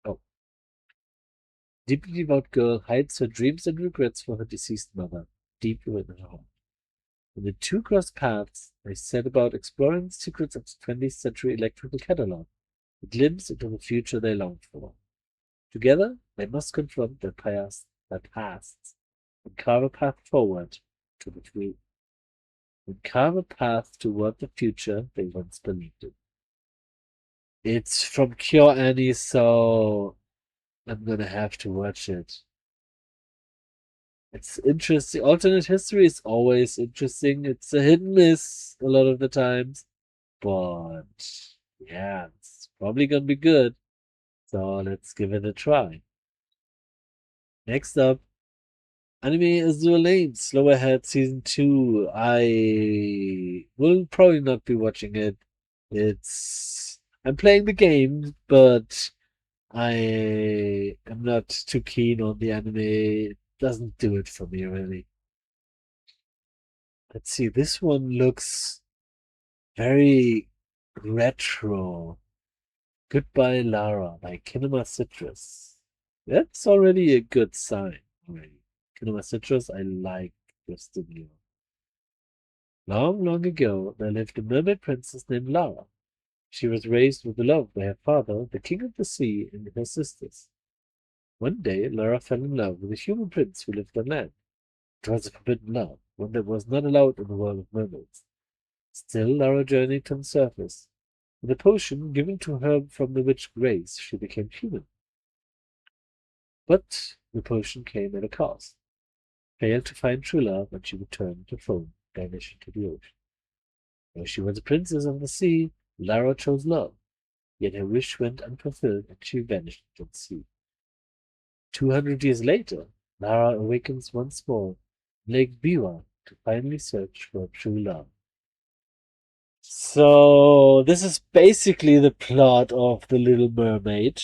Oh. Deeply devout girl hides her dreams and regrets for her deceased mother deep within her heart. When the 2 cross paths, they set about exploring the secrets of the 20th century electrical catalog, a glimpse into the future they longed for. Together, they must confront their pasts and carve a path forward to the future. And carve a path toward the future they once believed in. It's from KyoAni, so I'm gonna have to watch it. It's interesting. Alternate history is always interesting. It's a hit and miss a lot of the times. But yeah, it's probably gonna be good. So let's give it a try. Next up, Anime Azure Lane, Slow Ahead Season 2. I will probably not be watching it. I'm playing the game, but I am not too keen on the anime. It doesn't do it for me, really. Let's see, this one looks very retro. Goodbye, Lara by Kinema Citrus. That's already a good sign. Already. Kinema Citrus, I like your studio. Long, long ago, there lived a mermaid princess named Lara. She was raised with love by her father, the king of the sea, and her sisters. One day, Lara fell in love with a human prince who lived on land. It was a forbidden love, one that was not allowed in the world of mermaids. Still, Lara journeyed to the surface. With a potion given to her from the witch Grace, she became human. But the potion came at a cost. Failed to find true love, and she returned to foam, vanished into the ocean. Though she was a princess of the sea, Lara chose love. Yet her wish went unfulfilled, and she vanished into the sea. 200 years later, Lara awakens once more in Lake Biwa to finally search for true love. So, this is basically the plot of The Little Mermaid.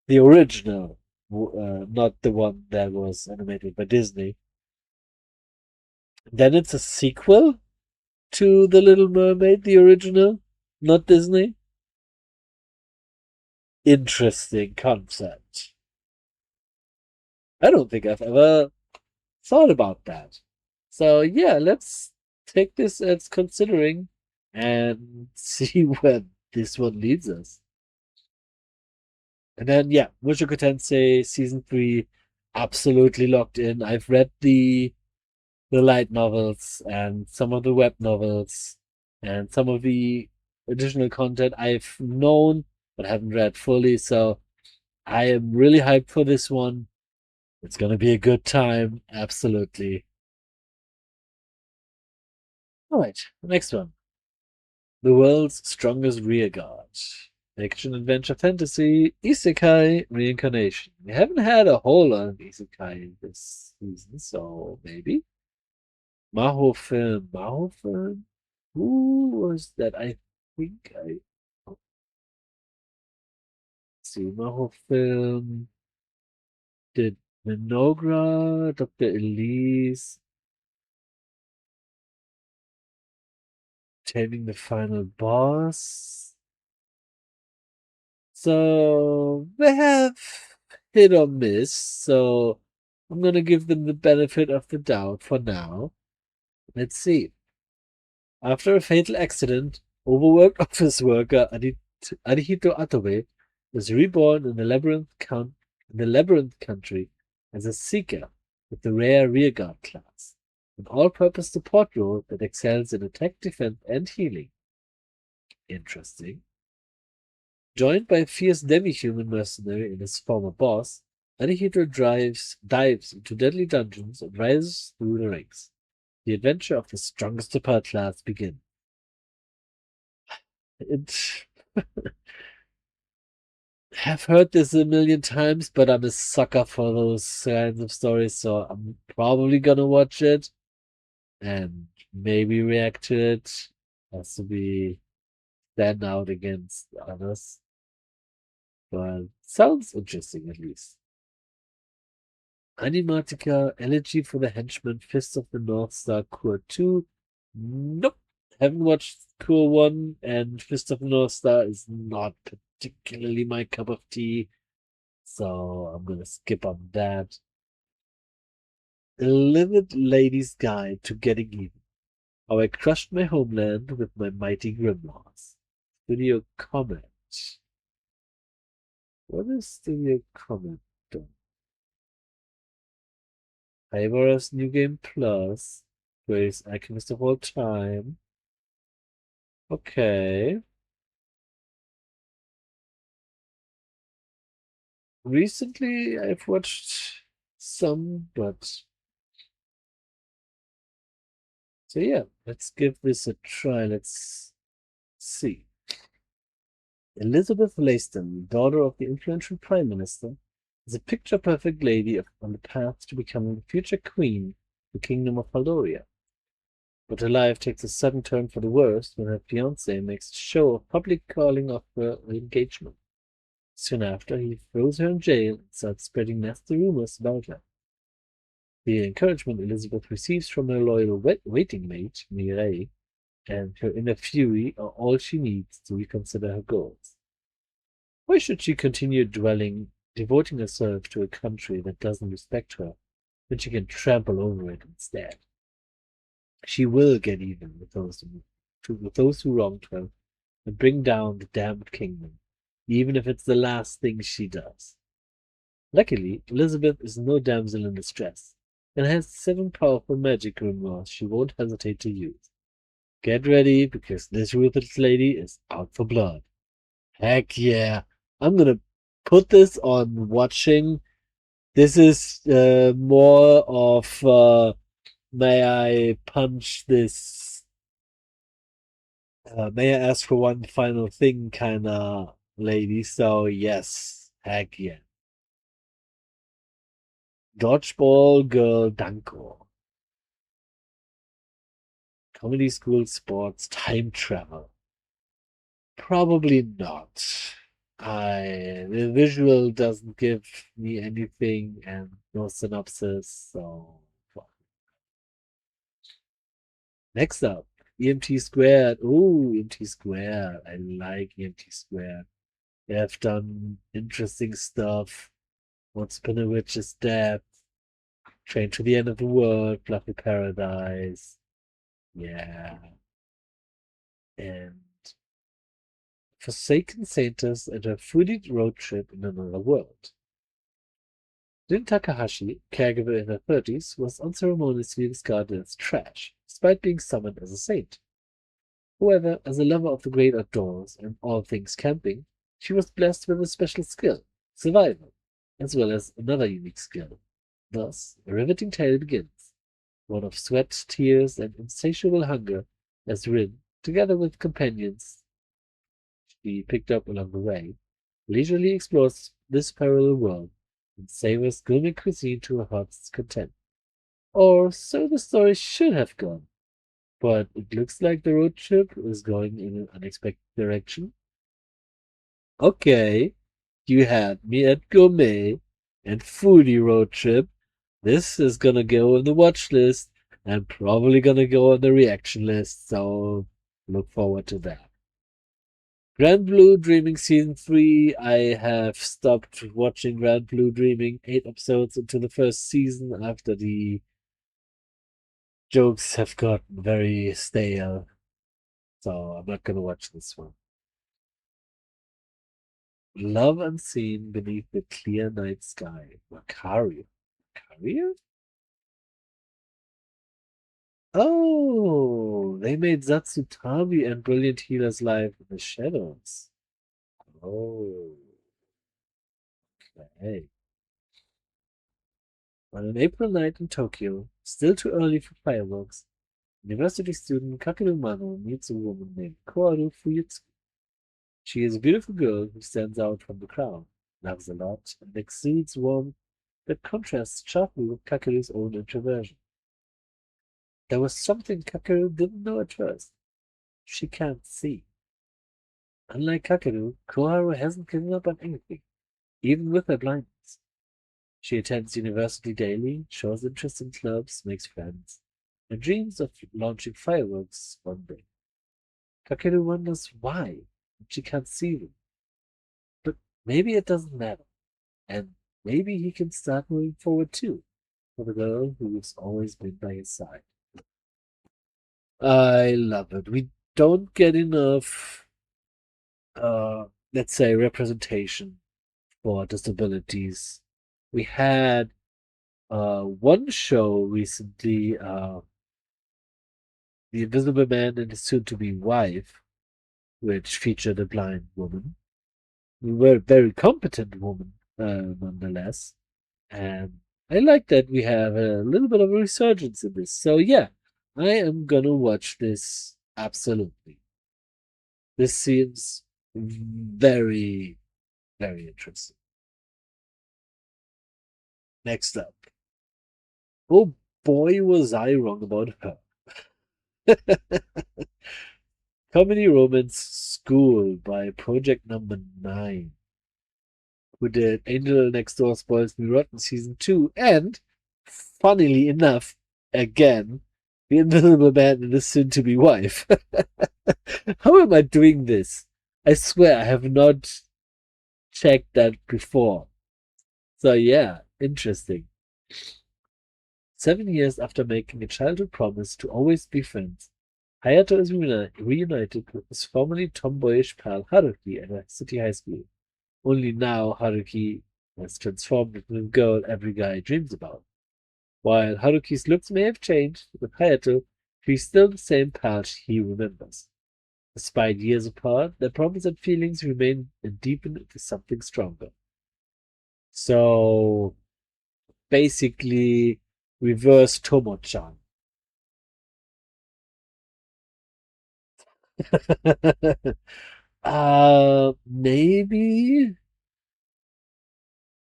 The original, not the one that was animated by Disney. Then it's a sequel to The Little Mermaid, the original, not Disney. Interesting concept. I don't think I've ever thought about that. So yeah, let's take this as considering and see where this one leads us. And then yeah, Mushoku Tensei Season 3, absolutely locked in. I've read the light novels and some of the web novels and some of the additional content I've known but haven't read fully. So I am really hyped for this one. It's gonna be a good time, absolutely. Alright, next one. The World's Strongest Rearguard. Action adventure fantasy, isekai, reincarnation. We haven't had a whole lot of isekai this season, so maybe. Maho film. Who was that? I think I see Maho film. Did Minogra, Dr. Elise, Taming the Final Boss. So they have hit or miss, so I'm gonna give them the benefit of the doubt for now. Let's see. After a fatal accident, overworked office worker Arihito Atobe was reborn in the Labyrinth country as a seeker with the rare Rearguard class, an all-purpose support role that excels in attack, defense, and healing. Interesting. Joined by a fierce demi-human mercenary and his former boss, Arihito dives into deadly dungeons and rises through the ranks. The adventure of the strongest support class begins. Have heard this a million times, but I'm a sucker for those kinds of stories, so I'm probably gonna watch it and maybe react to it. Has to be stand out against others. But sounds interesting at least. Animatica, Elegy for the Henchman, Fist of the North Star, Core 2. Nope. Haven't watched Core 1, and Fist of the North Star is not particularly my cup of tea. So I'm gonna skip on that. A Livid Lady's Guide to Getting Even. How I Crushed My Homeland with My Mighty Grimoires. Studio Comment. What is Studio Comment done? Hybora's New Game Plus. Greatest Alchemist of all time. Okay. Recently, I've watched some, but... So yeah, let's give this a try. Let's see. Elizabeth Leiston, daughter of the influential Prime Minister, is a picture-perfect lady on the path to becoming the future queen of the Kingdom of Haldoria. But her life takes a sudden turn for the worst when her fiancé makes a show of public calling off her engagement. Soon after, he throws her in jail and starts spreading nasty rumors about her. The encouragement Elizabeth receives from her loyal waiting maid, Mireille, and her inner fury are all she needs to reconsider her goals. Why should she continue devoting herself to a country that doesn't respect her, when she can trample over it instead? She will get even with those who wronged her and bring down the damned kingdom, even if it's the last thing she does. Luckily, Elizabeth is no damsel in distress. and has 7 powerful magic rumors she won't hesitate to use. Get ready, because this ruthless lady is out for blood. Heck yeah. I'm gonna put this on watching. This is more of may I punch this, may I ask for one final thing kind of lady. So yes, heck yeah. Dodgeball Girl Danko. Comedy school sports time travel. Probably not. The visual doesn't give me anything and no synopsis, so next up, EMT Squared. Ooh, EMT Squared. I like EMT Squared. They have done interesting stuff. Once Upon a Witch's Death, Train to the End of the World, Fluffy Paradise. Yeah. And Forsaken Saints and a foodie road trip in another world. Rin Takahashi, caregiver in her 30s, was unceremoniously discarded as trash, despite being summoned as a saint. However, as a lover of the great outdoors and all things camping, she was blessed with a special skill, survival, as well as another unique skill. Thus, a riveting tale begins, one of sweat, tears, and insatiable hunger, as Rin, together with companions she picked up along the way, leisurely explores this parallel world and savors gourmet cuisine to her heart's content. Or so the story should have gone. But it looks like the road trip is going in an unexpected direction. Okay, you had me at gourmet and foodie road trip. This is gonna go on the watch list and probably gonna go on the reaction list, so look forward to that. Grand Blue Dreaming Season 3. I have stopped watching Grand Blue Dreaming 8 episodes into the first season after the jokes have gotten very stale. So I'm not gonna watch this one. Love Unseen Beneath the Clear Night Sky. Macario. Macario? Oh, they made Zatsutami and Brilliant Healers Live in the Shadows. Oh, okay. On an April night in Tokyo, still too early for fireworks, university student Kakeru Mano meets a woman named Koharu Fuyutsuki. She is a beautiful girl who stands out from the crowd, loves a lot, and exudes warmth that contrasts sharply with Kakeru's own introversion. There was something Kakeru didn't know at first. She can't see. Unlike Kakeru, Koharu hasn't given up on anything, even with her blindness. She attends university daily, shows interest in clubs, makes friends, and dreams of launching fireworks one day. Kakeru wonders why she can't see them. But maybe it doesn't matter, and maybe he can start moving forward too, for the girl who's always been by his side. I love it. We don't get enough, let's say, representation for disabilities. We had one show recently, The Invisible Man and His Soon-to-Be Wife, which featured a blind woman. We were a very competent woman, nonetheless. And I like that we have a little bit of a resurgence in this. So yeah, I am gonna watch this absolutely. This seems very, very interesting. Next up. Oh boy, was I wrong about her. Comedy Romance School by Project Number 9, who did Angel Next Door Spoils Me Rotten Season 2, and, funnily enough, again, The Invisible Man and His Soon-to-Be Wife. How am I doing this? I swear I have not checked that before. So yeah, interesting. 7 years after making a childhood promise to always be friends, Hayato is reunited with his formerly tomboyish pal Haruki at a city high school. Only now Haruki has transformed into the girl every guy dreams about. While Haruki's looks may have changed, with Hayato, she's still the same pal he remembers. Despite years apart, their problems and feelings remain and deepen into something stronger. So, basically, reverse Tomo-chan. Maybe?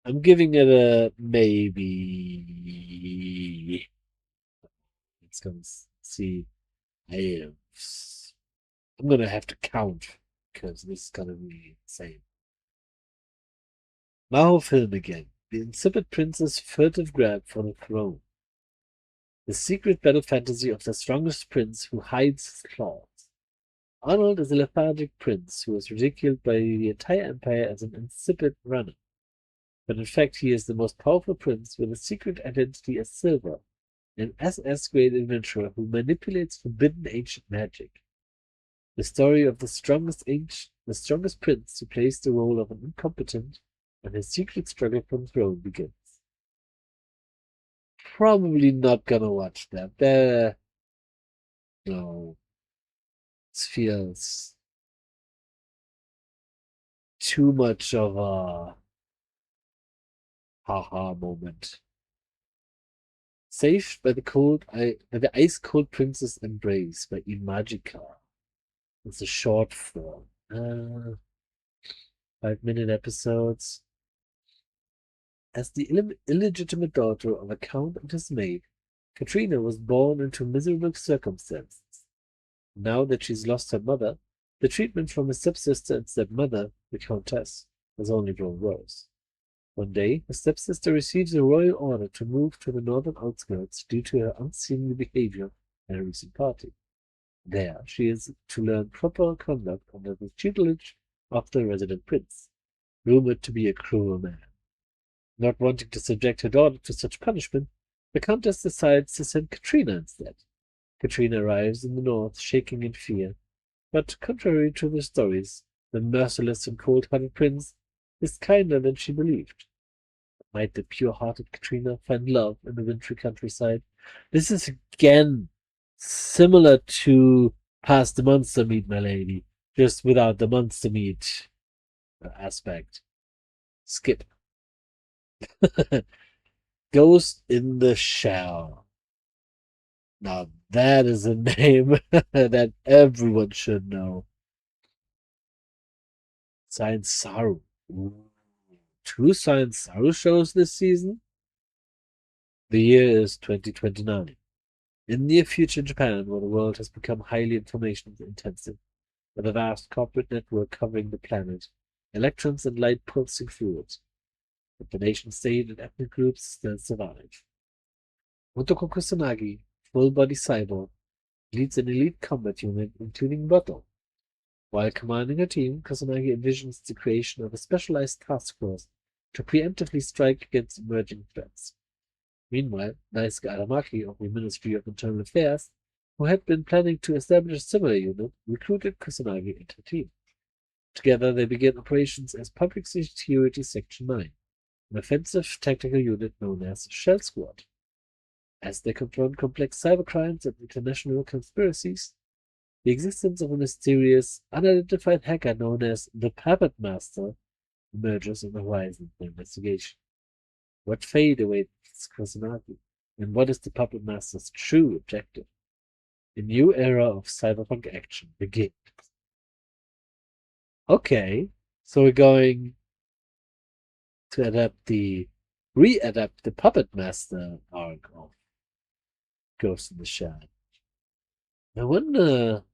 I'm giving it a maybe. Let's go see. I'm gonna have to count because this is gonna be insane. Maho film again. The insipid prince's furtive grab for the throne. The secret battle fantasy of the strongest prince who hides his claws. Arnold is a lethargic prince who is ridiculed by the entire empire as an insipid runner. But in fact, he is the most powerful prince with a secret identity as Silver, an SS-grade adventurer who manipulates forbidden ancient magic. The story of the strongest prince who plays the role of an incompetent and his secret struggle for the throne begins. Probably not gonna watch that. No. This feels too much of a haha moment. Saved by the ice-cold princess embrace by Imagica. It's a short form. 5-minute episodes. As the illegitimate daughter of a count and his maid, Katrina was born into miserable circumstances. Now that she's lost her mother, the treatment from her stepsister and stepmother, the countess, has only grown worse. One day, her stepsister receives a royal order to move to the northern outskirts due to her unseemly behavior at a recent party. There, she is to learn proper conduct under the tutelage of the resident prince, rumored to be a cruel man. Not wanting to subject her daughter to such punishment, the countess decides to send Katrina instead. Katrina arrives in the north, shaking in fear, but contrary to the stories, the merciless and cold-hearted prince is kinder than she believed. Might the pure-hearted Katrina find love in the wintry countryside? This is again similar to Past the Monster Meat, my lady, just without the monster meat aspect. Skip. Ghost in the Shell. Now that is a name that everyone should know. Science Saru. Two Science Saru shows this season? The year is 2029. In near future Japan, where the world has become highly information intensive, with a vast corporate network covering the planet, electrons and light pulsing through it, but the nation state and ethnic groups still survive. Motoko Kusanagi, full-body cyborg, leads an elite combat unit, including Bottle. While commanding her team, Kusanagi envisions the creation of a specialized task force to preemptively strike against emerging threats. Meanwhile, Daisuke Aramaki of the Ministry of Internal Affairs, who had been planning to establish a similar unit, recruited Kusanagi and her team. Together, they began operations as Public Security Section 9, an offensive tactical unit known as Shell Squad. As they confront complex cybercrimes and international conspiracies, the existence of a mysterious, unidentified hacker known as the Puppet Master emerges on the horizon of the investigation. What fate awaits Kusanagi, and what is the Puppet Master's true objective? A new era of cyberpunk action begins. Okay, so we're going to re-adapt the Puppet Master arc of Ghost in the Shell. I wonder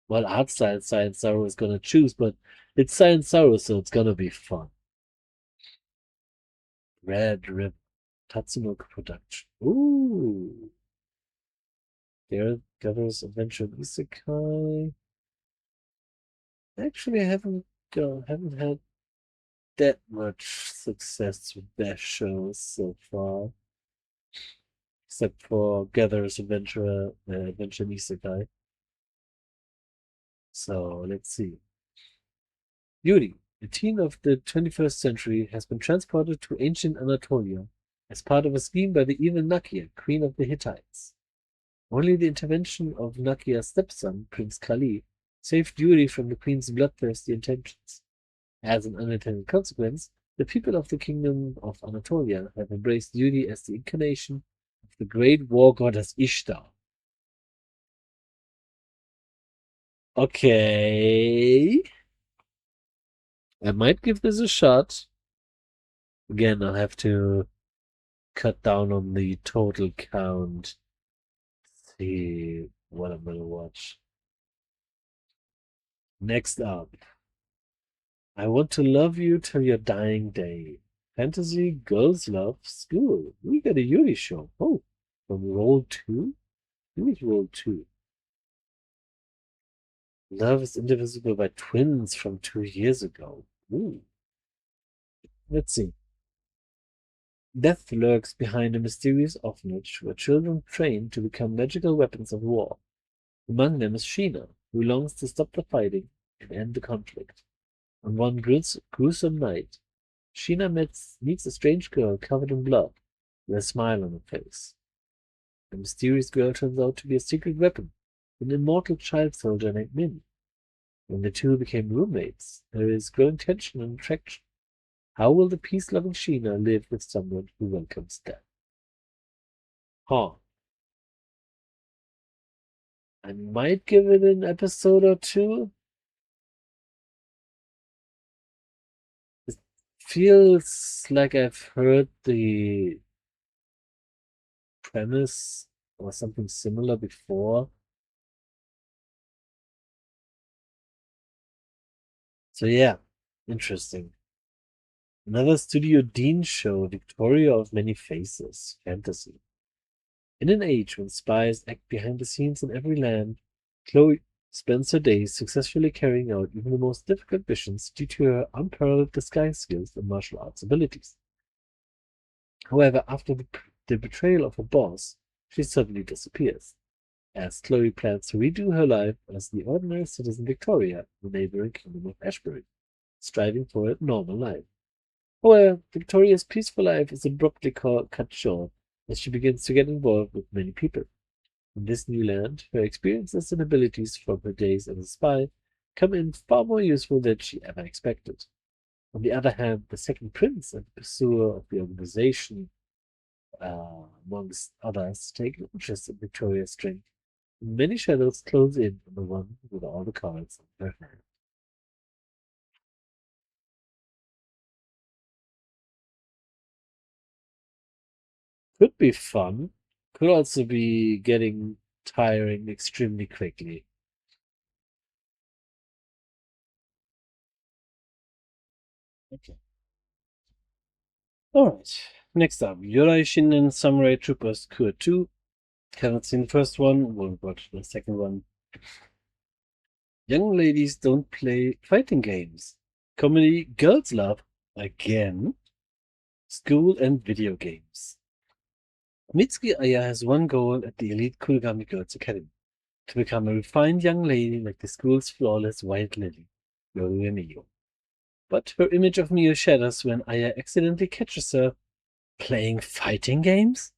what art style Science Saru is gonna choose, but it's Science Saru, so it's gonna be fun. Red Ribbon, Tatsunoko production. Ooh. Daredevils Adventure in Isekai. Actually, I haven't had that much success with their shows so far. Except for Gatherer's Adventure in Isekai. So, let's see. Yuri, a teen of the 21st century, has been transported to ancient Anatolia as part of a scheme by the evil Nakia, queen of the Hittites. Only the intervention of Nakia's stepson, Prince Kali, saved Yuri from the queen's bloodthirsty intentions. As an unintended consequence, the people of the kingdom of Anatolia have embraced Yuri as the incarnation of the great war goddess Ishtar. Okay. I might give this a shot. Again, I'll have to cut down on the total count. See what I'm gonna watch. Next up, I Want to Love You Till Your Dying Day. Fantasy Girls Love School. We got a Yuri show. Oh, from Roll 2? Who is Roll 2? Love is indivisible by twins from 2 years ago. Ooh. Let's see. Death lurks behind a mysterious orphanage where children train to become magical weapons of war. Among them is Sheena, who longs to stop the fighting and end the conflict. On one gruesome night, Sheena meets a strange girl covered in blood with a smile on her face. The mysterious girl turns out to be a secret weapon, an immortal child soldier named Min. When the two became roommates, there is growing tension and attraction. How will the peace-loving Sheena live with someone who welcomes death? Huh. I might give it an episode or two. It feels like I've heard the premise or something similar before. So yeah, interesting. Another Studio Dean show, Victoria of Many Faces, fantasy. In an age when spies act behind the scenes in every land, Chloe spends her days successfully carrying out even the most difficult missions due to her unparalleled disguise skills and martial arts abilities. However, after the betrayal of her boss, she suddenly disappears, as Chloe plans to redo her life as the ordinary citizen Victoria in the neighboring kingdom of Ashbury, striving for a normal life. However, Victoria's peaceful life is abruptly cut short as she begins to get involved with many people. In this new land, her experiences and abilities from her days as a spy come in far more useful than she ever expected. On the other hand, the second prince and pursuer of the organization, amongst others, take an interest in Victoria's strength. Many shadows close in on the one with all the cards in her hand. Could be fun. Could also be getting tiring extremely quickly. Okay. Alright. Next up, Yoroi-Shinden Samurai Troopers Cure 2. Haven't seen the first one, won't watch the second one. Young ladies don't play fighting games. Comedy girls love, again, school and video games. Mitsuki Aya has one goal at the elite Kurigami Girls Academy: to become a refined young lady like the school's flawless white lily, Yoru Mio. But her image of Mio shatters when Aya accidentally catches her playing fighting games.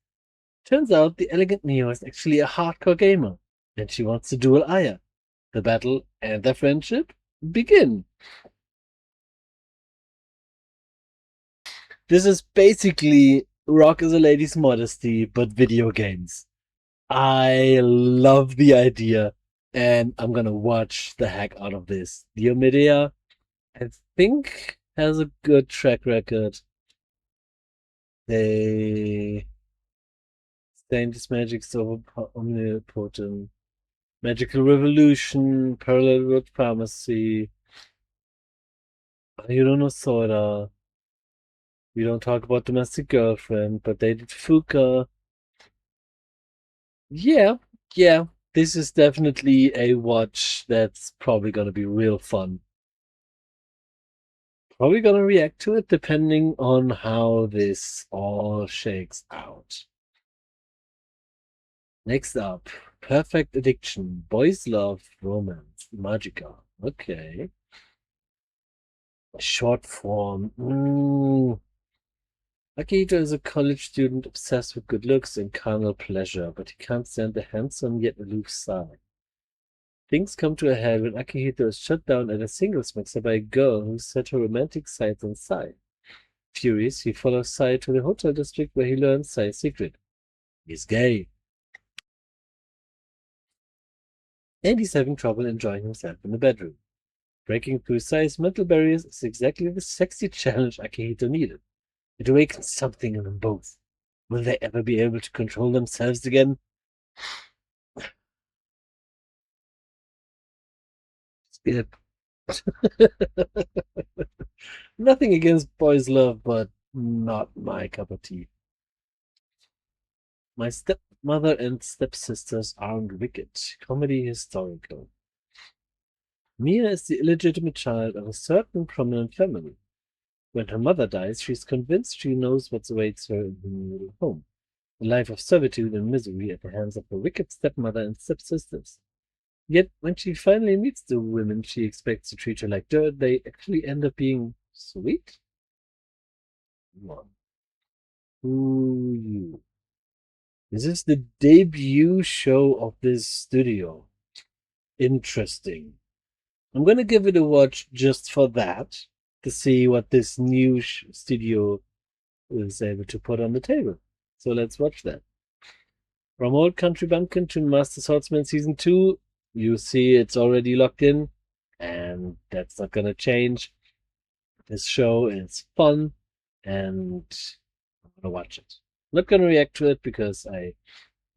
Turns out the elegant Mio is actually a hardcore gamer, and she wants to duel Aya. The battle and their friendship begin. This is basically Rock is a Lady's Modesty, but video games. I love the idea, and I'm gonna watch the heck out of this. The MITA, I think, has a good track record. They Stained this magic so omnipotent. Magical Revolution, Parallel World Pharmacy, Hirono Sora. We don't talk about Domestic Girlfriend, but they did Fuka. Yeah, yeah. This is definitely a watch that's probably gonna be real fun. Probably gonna react to it depending on how this all shakes out. Next up, Perfect Addiction, Boys Love Romance, Magica. Okay. Short form. Akihito is a college student obsessed with good looks and carnal pleasure, but he can't stand the handsome yet aloof Sai. Things come to a head when Akihito is shut down at a singles mixer by a girl who set her romantic sights on Sai. Furious, he follows Sai to the hotel district where he learns Sai's secret. He's gay. And he's having trouble enjoying himself in the bedroom. Breaking through Sai's mental barriers is exactly the sexy challenge Akihito needed. It awakens something in them both. Will they ever be able to control themselves again? Skip. Nothing against boys' love, but not my cup of tea. My stepmother and stepsisters aren't wicked. Comedy historical. Mia is the illegitimate child of a certain prominent family. When her mother dies, she's convinced she knows what awaits her in the new home. A life of servitude and misery at the hands of her wicked stepmother and stepsisters. Yet, when she finally meets the women she expects to treat her like dirt, they actually end up being sweet? Come on. Who you? This is the debut show of this studio. Interesting. I'm gonna give it a watch just for that, to see what this new studio is able to put on the table. So let's watch that. From Old Country Bumpkin to Master Swordsman Season 2, you see it's already locked in, and that's not gonna change. This show is fun, and I'm gonna watch it. I'm not gonna react to it because I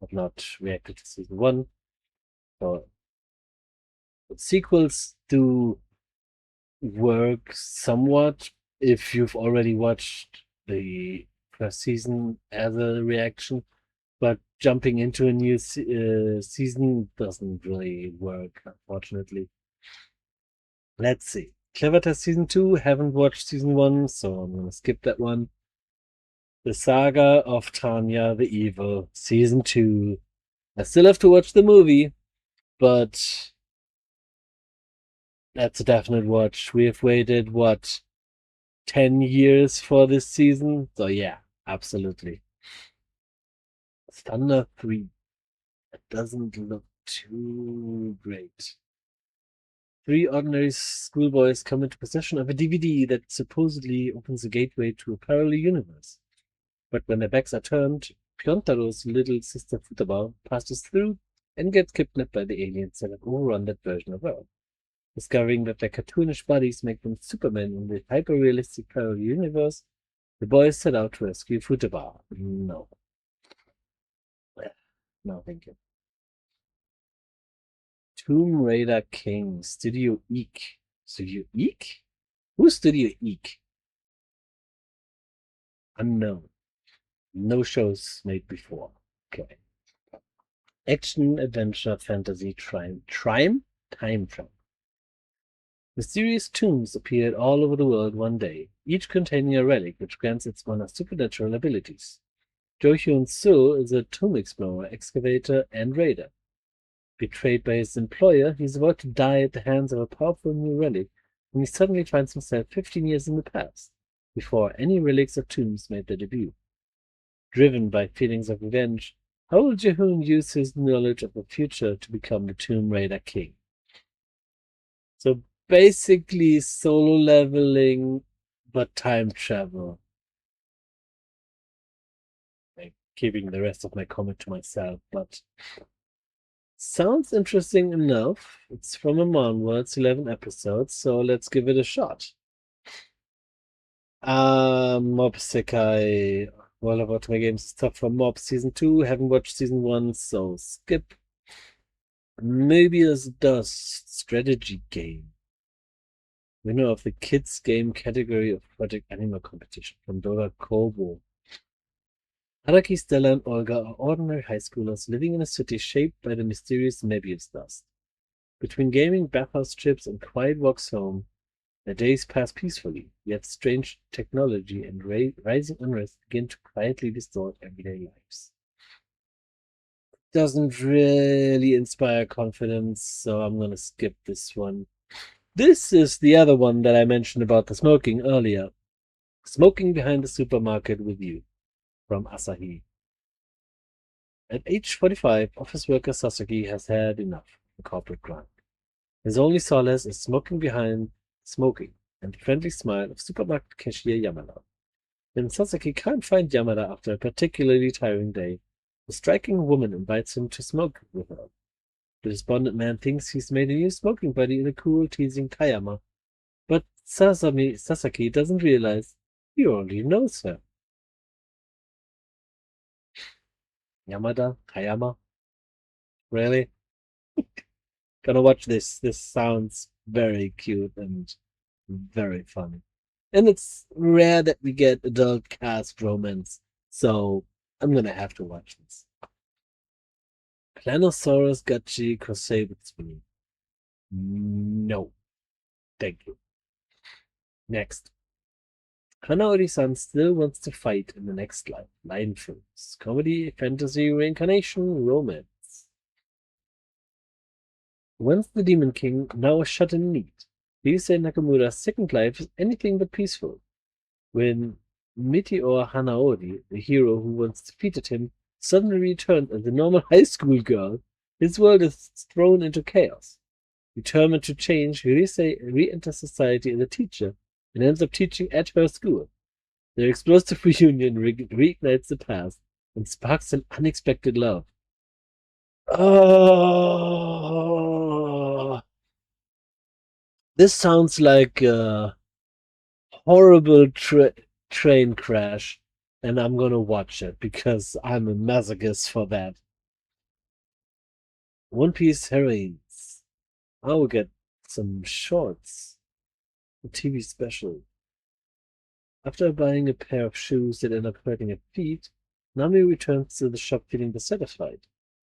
have not reacted to Season 1. So sequels do work somewhat if you've already watched the first season as a reaction, but jumping into a new season doesn't really work, unfortunately. Let's see. Clever Test Season 2, haven't watched Season 1, so I'm gonna skip that one. The Saga of Tanya the Evil, Season 2. I still have to watch the movie, but that's a definite watch. We have waited, 10 years for this season? So yeah, absolutely. Thunder 3. It doesn't look too great. 3 ordinary schoolboys come into possession of a DVD that supposedly opens a gateway to a parallel universe. But when their backs are turned, Piontaro's little sister Futaba passes through and gets kidnapped by the aliens that have overrun that version of Earth. Discovering that their cartoonish bodies make them Superman in the hyper-realistic parallel universe, the boys set out to rescue Futaba. No. No, thank you. Tomb Raider King, Studio Eek. Studio Eek? Who's Studio Eek? Unknown. No shows made before. Okay. Action, adventure, fantasy, time travel. Mysterious tombs appeared all over the world one day, each containing a relic which grants its owner supernatural abilities. Jo Hyun-soo is a tomb explorer, excavator, and raider. Betrayed by his employer, he is about to die at the hands of a powerful new relic when he suddenly finds himself 15 years in the past, before any relics or tombs made their debut. Driven by feelings of revenge, how will Jae-hoon use his knowledge of the future to become the Tomb Raider King? So basically solo leveling, but time travel. I'm keeping the rest of my comment to myself, but sounds interesting enough. It's from a manhwa, it's 11 episodes, so let's give it a shot. Mob Sekai. World of Ultimate Games is tough for Mob Season 2. Haven't watched Season 1, so skip. Mobius Dust strategy game. Winner of the kids game category of Project Anima competition from Dora Kobo. Araki, Stella, and Olga are ordinary high schoolers living in a city shaped by the mysterious Mobius dust. Between gaming, bathhouse trips, and quiet walks home, their days pass peacefully, yet strange technology and rising unrest begin to quietly distort everyday lives. Doesn't really inspire confidence, so I'm gonna skip this one. This is the other one that I mentioned about the smoking earlier. Smoking behind the supermarket with you, from Asahi. At age 45, office worker Sasaki has had enough of the corporate grind. His only solace is smoking, and the friendly smile of supermarket cashier Yamada. When Sasaki can't find Yamada after a particularly tiring day, a striking woman invites him to smoke with her. The despondent man thinks he's made a new smoking buddy in a cool, teasing Kayama, but Sasaki doesn't realize he already knows her. Yamada? Kayama? Really? Gonna watch this. This sounds very cute and very funny. And it's rare that we get adult cast romance, so I'm gonna have to watch this. Planosaurus Gachi Koseibutsu-bu. No. Thank you. Next. Hanaori-san still wants to fight in the next life. Line films. Comedy, fantasy, reincarnation, romance. Once the Demon King, now a shut-in NEET. Ryusei Nakamura's second life is anything but peaceful. When Meteor Hanaori, the hero who once defeated him, suddenly returned as a normal high school girl, his world is thrown into chaos. Determined to change, Ryusei re-enters society as a teacher and ends up teaching at her school. Their explosive reunion reignites the past and sparks an unexpected love. Oh, this sounds like a horrible train crash, and I'm gonna watch it because I'm a masochist for that. One Piece Heroines. I will get some shorts. A TV special. After buying a pair of shoes that end up hurting her feet, Nami returns to the shop feeling dissatisfied.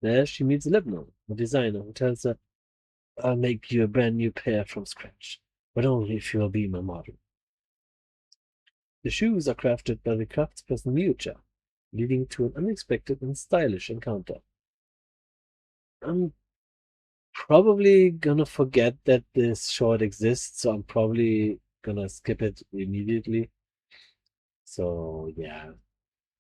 There she meets Lebno, a designer, who tells her, I'll make you a brand new pair from scratch, but only if you'll be my model. The shoes are crafted by the craftsperson Miucha, leading to an unexpected and stylish encounter. I'm probably gonna forget that this short exists, so I'm probably gonna skip it immediately. So, yeah.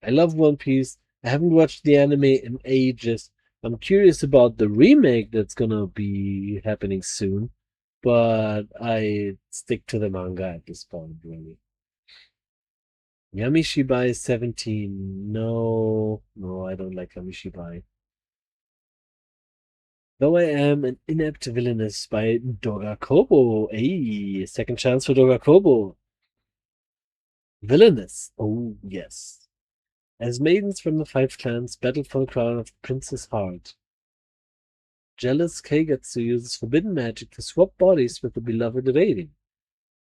I love One Piece. I haven't watched the anime in ages. I'm curious about the remake that's gonna be happening soon, but I stick to the manga at this point, really. Yamishibai 17. No, I don't like Yamishibai. Though I am an inept villainess by Dogakobo. Hey, second chance for Dogakobo. Villainous. Oh, yes. As maidens from the five clans battle for the crown of Princess Heart, jealous Keigetsu uses forbidden magic to swap bodies with the beloved Raiden.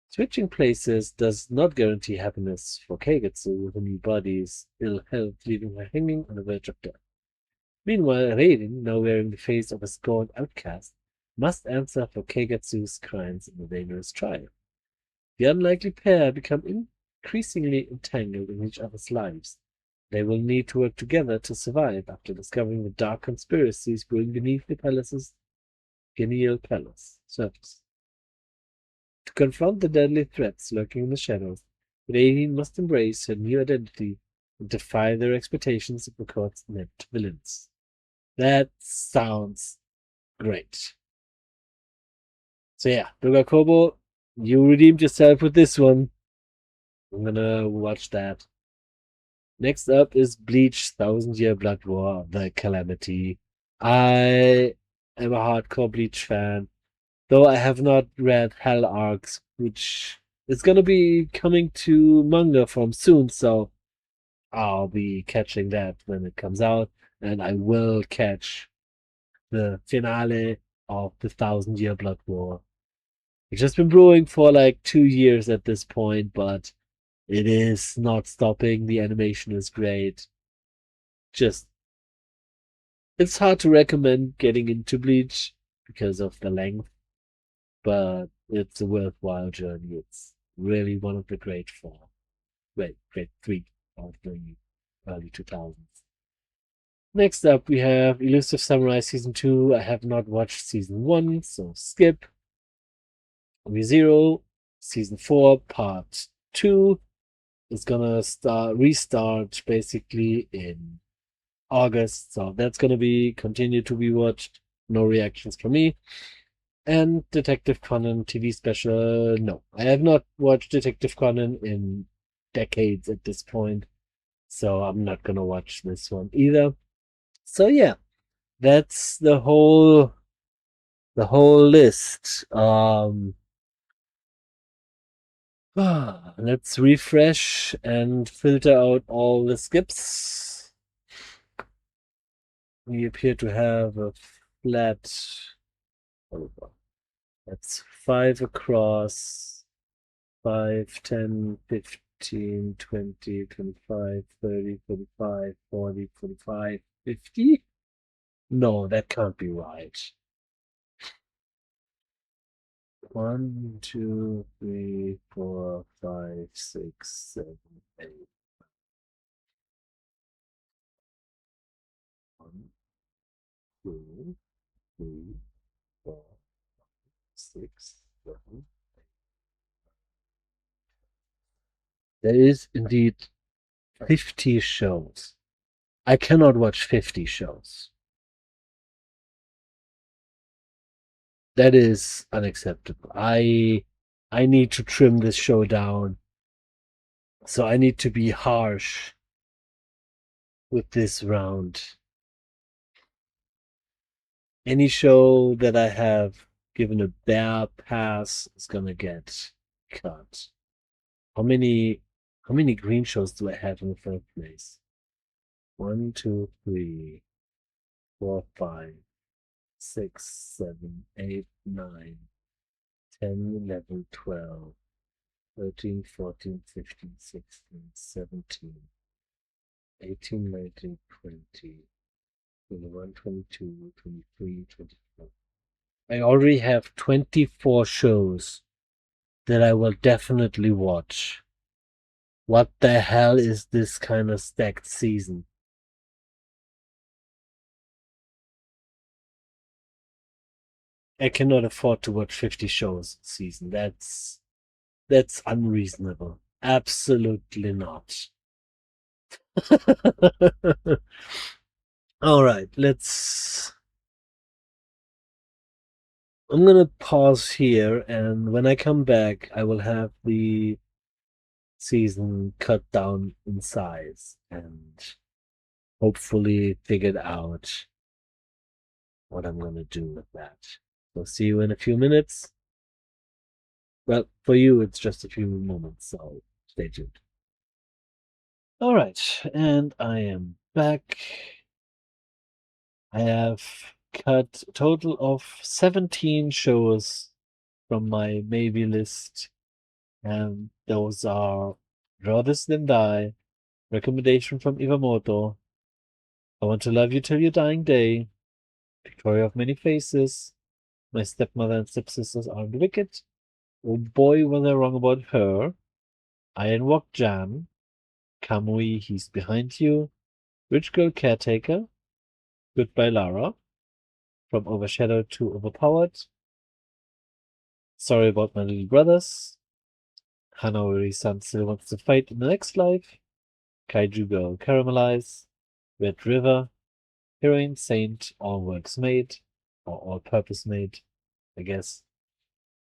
Switching places does not guarantee happiness for Keigetsu with the new body's ill health, leaving her hanging on the verge of death. Meanwhile, Raiden, now wearing the face of a scorned outcast, must answer for Keigetsu's crimes in a dangerous trial. The unlikely pair become increasingly entangled in each other's lives. They will need to work together to survive after discovering the dark conspiracies brewing beneath the palace's genial surface. To confront the deadly threats lurking in the shadows, Raiden must embrace her new identity and defy their expectations of the court's inept villains. That sounds great. So yeah, Dogakobo, you redeemed yourself with this one. I'm gonna watch that. Next up is Bleach 1000-Year Blood War, The Calamity. I am a hardcore Bleach fan, though I have not read Hell Arcs, which is gonna be coming to manga form soon, so I'll be catching that when it comes out, and I will catch the finale of the 1000-Year Blood War. It's just been brewing for like 2 years at this point, but it is not stopping. The animation is great. Just, it's hard to recommend getting into Bleach because of the length, but it's a worthwhile journey. It's really one of the great three of the early 2000s. Next up, we have Elusive Samurai Season 2. I have not watched Season 1, so skip. ReZero Season 4, Part 2. is gonna restart basically in August, so that's gonna be continue to be watched. No reactions from me. And Detective Conan TV special. No, I have not watched Detective Conan in decades at this point, so I'm not gonna watch this one either. So yeah, that's the whole list. Let's refresh and filter out all the skips. We appear to have a flat. That's 5 across, 5, 10, 15, 20, 25, 30, 35, 40, 45, 50. No, that can't be right. 1, 2, 3, 4, 5, 6, 7, 8. 1, 2, 3, 4, 6, 7. There is indeed 50 shows. I cannot watch 50 shows. That is unacceptable. I need to trim this show down. So I need to be harsh with this round. Any show that I have given a bad pass is gonna get cut. How many green shows do I have in the first place? 1, 2, 3, 4, 5, 6, 7, 8, 9, 10, 11, 12, 13, 14, 15, 16, 17, 18, 19, 20, 21, 22, 23, 24. I already have 24 shows that I will definitely watch. What the hell is this kind of stacked season? I cannot afford to watch 50 shows a season. That's unreasonable. Absolutely not. All right, I'm gonna pause here, and when I come back, I will have the season cut down in size and hopefully figured out what I'm gonna do with that. So see you in a few minutes. Well, for you, it's just a few moments, so stay tuned. All right, and I am back. I have cut a total of 17 shows from my maybe list, and those are Draw This Then Die, recommendation from Iwamoto, I Want to Love You Till Your Dying Day, Victoria of Many Faces, My Stepmother and Stepsisters Aren't Wicked, Oh Boy Was I Wrong About Her, Iro Wok Jan, KAMUI He's Behind You, Rich Girl Caretaker, Goodbye Lara, From Overshadowed to Overpowered, Sorry About My Little Brothers, Hanaori-san Still Wants to Fight in the Next Life, KAIJU Girl Caramelize, Red River, Heroine Saint All Works Made, or All Purpose Made, I guess,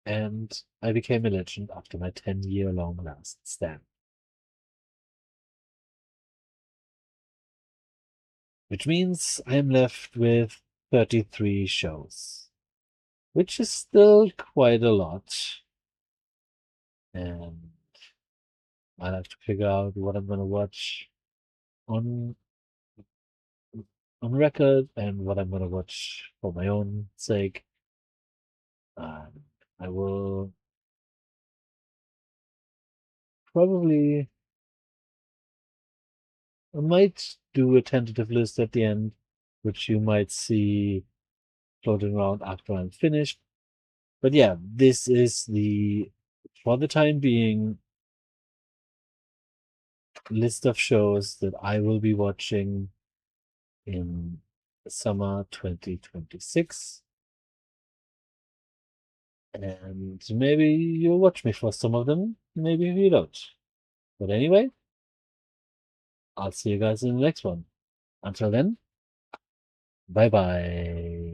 and I Became a Legend after my 10-year-long last stand. Which means I am left with 33 shows, which is still quite a lot. And I'll have to figure out what I'm gonna watch on record and what I'm gonna watch for my own sake. I will probably I might do a tentative list at the end, which you might see floating around after I'm finished. But yeah, this is for the time being, list of shows that I will be watching in summer 2026. And maybe you'll watch me for some of them, maybe you don't. But anyway, I'll see you guys in the next one. Until then, bye bye.